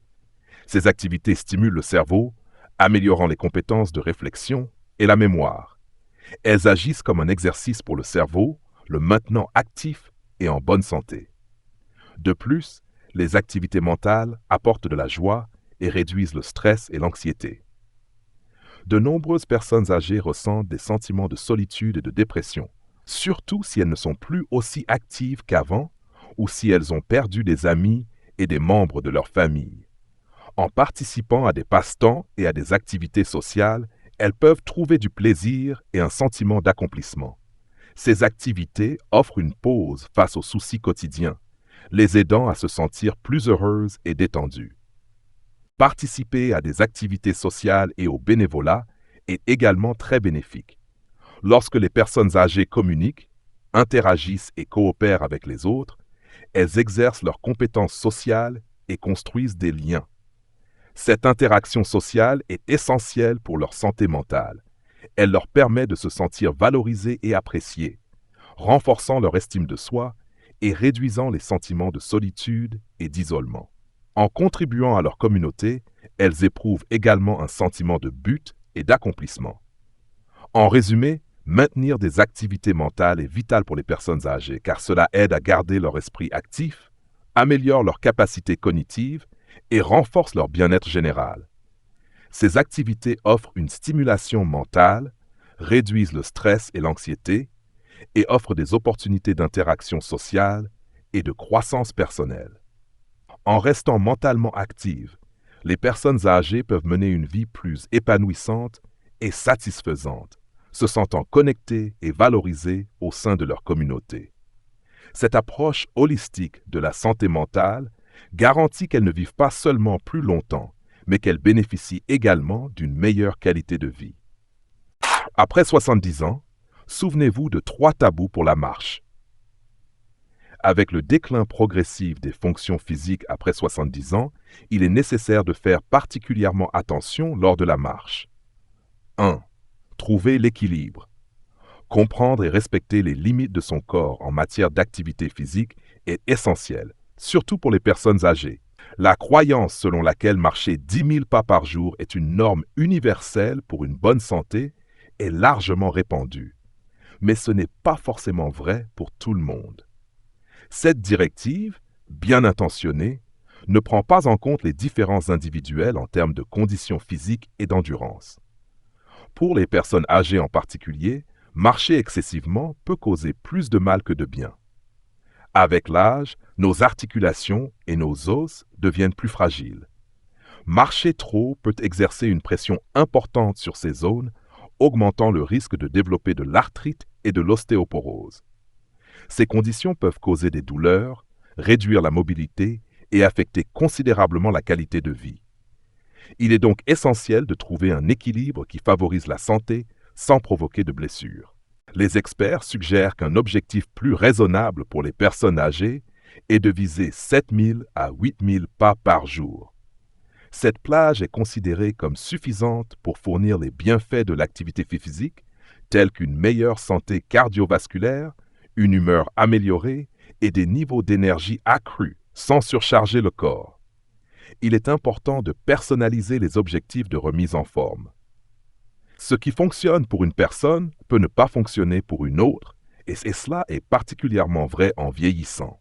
Speaker 1: Ces activités stimulent le cerveau, améliorant les compétences de réflexion et la mémoire. Elles agissent comme un exercice pour le cerveau, le maintenant actif et en bonne santé. De plus, les activités mentales apportent de la joie et réduisent le stress et l'anxiété. De nombreuses personnes âgées ressentent des sentiments de solitude et de dépression, surtout si elles ne sont plus aussi actives qu'avant ou si elles ont perdu des amis et des membres de leur famille. En participant à des passe-temps et à des activités sociales, elles peuvent trouver du plaisir et un sentiment d'accomplissement. Ces activités offrent une pause face aux soucis quotidiens, les aidant à se sentir plus heureuses et détendues. Participer à des activités sociales et au bénévolat est également très bénéfique. Lorsque les personnes âgées communiquent, interagissent et coopèrent avec les autres, elles exercent leurs compétences sociales et construisent des liens. Cette interaction sociale est essentielle pour leur santé mentale. Elle leur permet de se sentir valorisées et appréciées, renforçant leur estime de soi et réduisant les sentiments de solitude et d'isolement. En contribuant à leur communauté, elles éprouvent également un sentiment de but et d'accomplissement. En résumé, maintenir des activités mentales est vital pour les personnes âgées car cela aide à garder leur esprit actif, améliore leurs capacités cognitives et renforce leur bien-être général. Ces activités offrent une stimulation mentale, réduisent le stress et l'anxiété et offrent des opportunités d'interaction sociale et de croissance personnelle. En restant mentalement actives, les personnes âgées peuvent mener une vie plus épanouissante et satisfaisante, se sentant connectées et valorisées au sein de leur communauté. Cette approche holistique de la santé mentale garantit qu'elles ne vivent pas seulement plus longtemps, mais qu'elles bénéficient également d'une meilleure qualité de vie. Après 70 ans, souvenez-vous de 3 tabous pour la marche. Avec le déclin progressif des fonctions physiques après 70 ans, il est nécessaire de faire particulièrement attention lors de la marche. 1. Trouver l'équilibre. Comprendre et respecter les limites de son corps en matière d'activité physique est essentiel, surtout pour les personnes âgées. La croyance selon laquelle marcher 10 000 pas par jour est une norme universelle pour une bonne santé est largement répandue. Mais ce n'est pas forcément vrai pour tout le monde. Cette directive, bien intentionnée, ne prend pas en compte les différences individuelles en termes de conditions physiques et d'endurance. Pour les personnes âgées en particulier, marcher excessivement peut causer plus de mal que de bien. Avec l'âge, nos articulations et nos os deviennent plus fragiles. Marcher trop peut exercer une pression importante sur ces zones, augmentant le risque de développer de l'arthrite et de l'ostéoporose. Ces conditions peuvent causer des douleurs, réduire la mobilité et affecter considérablement la qualité de vie. Il est donc essentiel de trouver un équilibre qui favorise la santé sans provoquer de blessures. Les experts suggèrent qu'un objectif plus raisonnable pour les personnes âgées est de viser 7 000 à 8 000 pas par jour. Cette plage est considérée comme suffisante pour fournir les bienfaits de l'activité physique, tels qu'une meilleure santé cardiovasculaire, une humeur améliorée et des niveaux d'énergie accrus sans surcharger le corps. Il est important de personnaliser les objectifs de remise en forme. Ce qui fonctionne pour une personne peut ne pas fonctionner pour une autre, et cela est particulièrement vrai en vieillissant.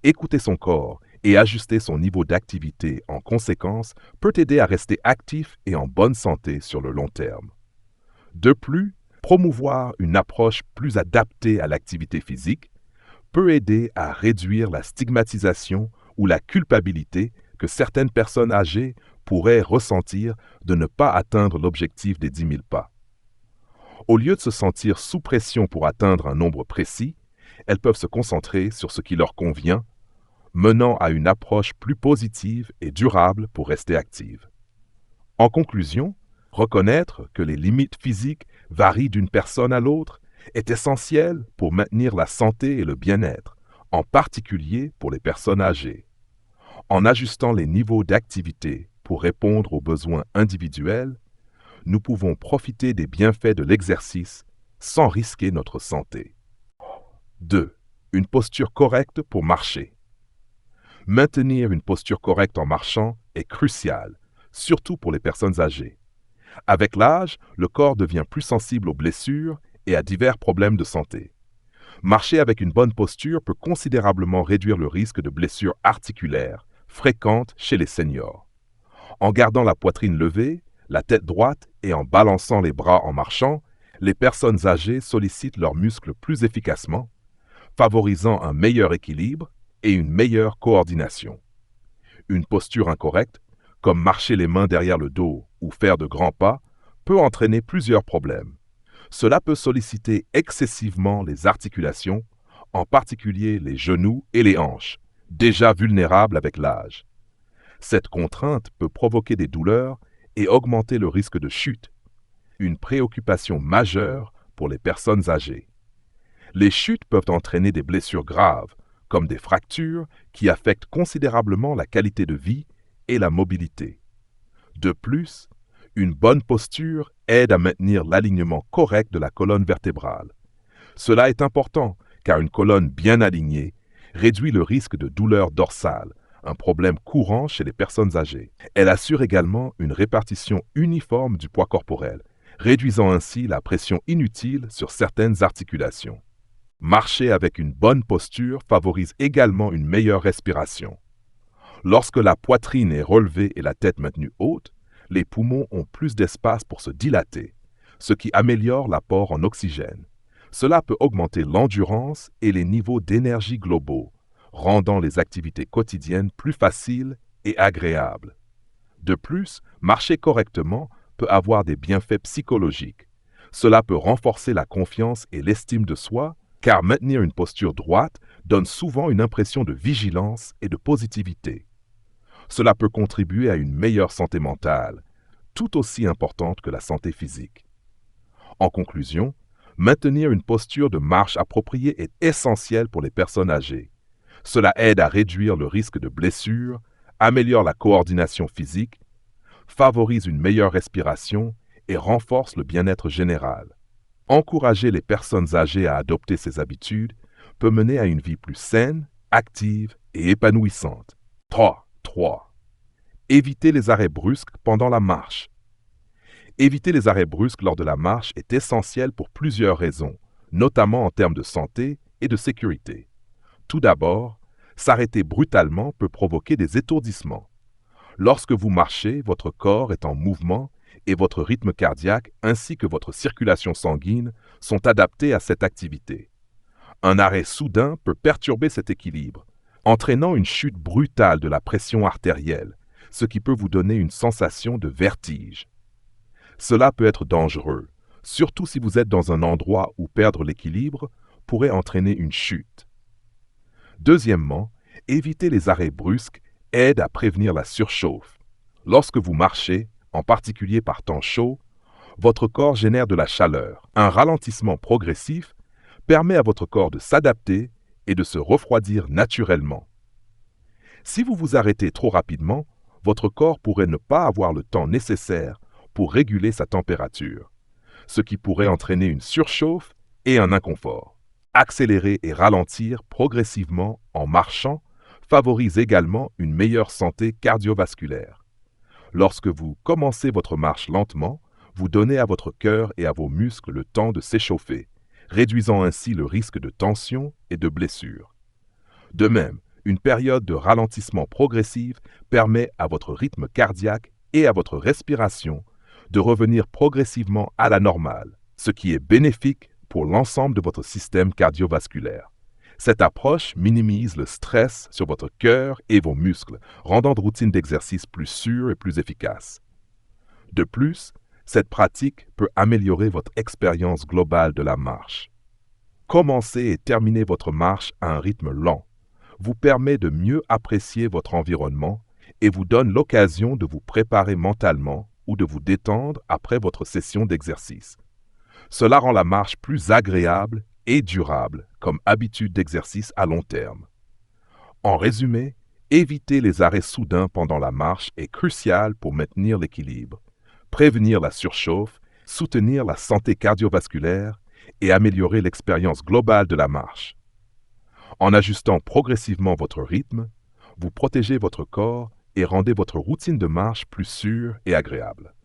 Speaker 1: Écouter son corps et ajuster son niveau d'activité en conséquence peut aider à rester actif et en bonne santé sur le long terme. De plus, promouvoir une approche plus adaptée à l'activité physique peut aider à réduire la stigmatisation ou la culpabilité que certaines personnes âgées pourraient ressentir de ne pas atteindre l'objectif des 10 000 pas. Au lieu de se sentir sous pression pour atteindre un nombre précis, elles peuvent se concentrer sur ce qui leur convient, menant à une approche plus positive et durable pour rester active. En conclusion, reconnaître que les limites physiques varient d'une personne à l'autre est essentiel pour maintenir la santé et le bien-être, en particulier pour les personnes âgées. En ajustant les niveaux d'activité pour répondre aux besoins individuels, nous pouvons profiter des bienfaits de l'exercice sans risquer notre santé. 2. Une posture correcte pour marcher. Maintenir une posture correcte en marchant est crucial, surtout pour les personnes âgées. Avec l'âge, le corps devient plus sensible aux blessures et à divers problèmes de santé. Marcher avec une bonne posture peut considérablement réduire le risque de blessures articulaires, fréquentes chez les seniors. En gardant la poitrine levée, la tête droite et en balançant les bras en marchant, les personnes âgées sollicitent leurs muscles plus efficacement, favorisant un meilleur équilibre et une meilleure coordination. Une posture incorrecte, comme marcher les mains derrière le dos ou faire de grands pas, peut entraîner plusieurs problèmes. Cela peut solliciter excessivement les articulations, en particulier les genoux et les hanches, déjà vulnérables avec l'âge. Cette contrainte peut provoquer des douleurs et augmenter le risque de chute, une préoccupation majeure pour les personnes âgées. Les chutes peuvent entraîner des blessures graves, comme des fractures qui affectent considérablement la qualité de vie et la mobilité. De plus, une bonne posture aide à maintenir l'alignement correct de la colonne vertébrale. Cela est important car une colonne bien alignée réduit le risque de douleur dorsale, un problème courant chez les personnes âgées. Elle assure également une répartition uniforme du poids corporel, réduisant ainsi la pression inutile sur certaines articulations. Marcher avec une bonne posture favorise également une meilleure respiration. Lorsque la poitrine est relevée et la tête maintenue haute, les poumons ont plus d'espace pour se dilater, ce qui améliore l'apport en oxygène. Cela peut augmenter l'endurance et les niveaux d'énergie globaux, rendant les activités quotidiennes plus faciles et agréables. De plus, marcher correctement peut avoir des bienfaits psychologiques. Cela peut renforcer la confiance et l'estime de soi, car maintenir une posture droite donne souvent une impression de vigilance et de positivité. Cela peut contribuer à une meilleure santé mentale, tout aussi importante que la santé physique. En conclusion, maintenir une posture de marche appropriée est essentiel pour les personnes âgées. Cela aide à réduire le risque de blessures, améliore la coordination physique, favorise une meilleure respiration et renforce le bien-être général. Encourager les personnes âgées à adopter ces habitudes peut mener à une vie plus saine, active et épanouissante. 3. Éviter les arrêts brusques pendant la marche. Éviter les arrêts brusques lors de la marche est essentiel pour plusieurs raisons, notamment en termes de santé et de sécurité. Tout d'abord, s'arrêter brutalement peut provoquer des étourdissements. Lorsque vous marchez, votre corps est en mouvement et votre rythme cardiaque ainsi que votre circulation sanguine sont adaptés à cette activité. Un arrêt soudain peut perturber cet équilibre, entraînant une chute brutale de la pression artérielle, ce qui peut vous donner une sensation de vertige. Cela peut être dangereux, surtout si vous êtes dans un endroit où perdre l'équilibre pourrait entraîner une chute. Deuxièmement, éviter les arrêts brusques aide à prévenir la surchauffe. Lorsque vous marchez, en particulier par temps chaud, votre corps génère de la chaleur. Un ralentissement progressif permet à votre corps de s'adapter et de se refroidir naturellement. Si vous vous arrêtez trop rapidement, votre corps pourrait ne pas avoir le temps nécessaire pour réguler sa température, ce qui pourrait entraîner une surchauffe et un inconfort. Accélérer et ralentir progressivement en marchant favorise également une meilleure santé cardiovasculaire. Lorsque vous commencez votre marche lentement, vous donnez à votre cœur et à vos muscles le temps de s'échauffer, réduisant ainsi le risque de tension et de blessure. De même, une période de ralentissement progressive permet à votre rythme cardiaque et à votre respiration de revenir progressivement à la normale, ce qui est bénéfique pour l'ensemble de votre système cardiovasculaire. Cette approche minimise le stress sur votre cœur et vos muscles, rendant de routines d'exercice plus sûres et plus efficaces. De plus, cette pratique peut améliorer votre expérience globale de la marche. Commencer et terminer votre marche à un rythme lent vous permet de mieux apprécier votre environnement et vous donne l'occasion de vous préparer mentalement ou de vous détendre après votre session d'exercice. Cela rend la marche plus agréable et durable comme habitude d'exercice à long terme. En résumé, éviter les arrêts soudains pendant la marche est crucial pour maintenir l'équilibre, prévenir la surchauffe, soutenir la santé cardiovasculaire et améliorer l'expérience globale de la marche. En ajustant progressivement votre rythme, vous protégez votre corps et rendez votre routine de marche plus sûre et agréable.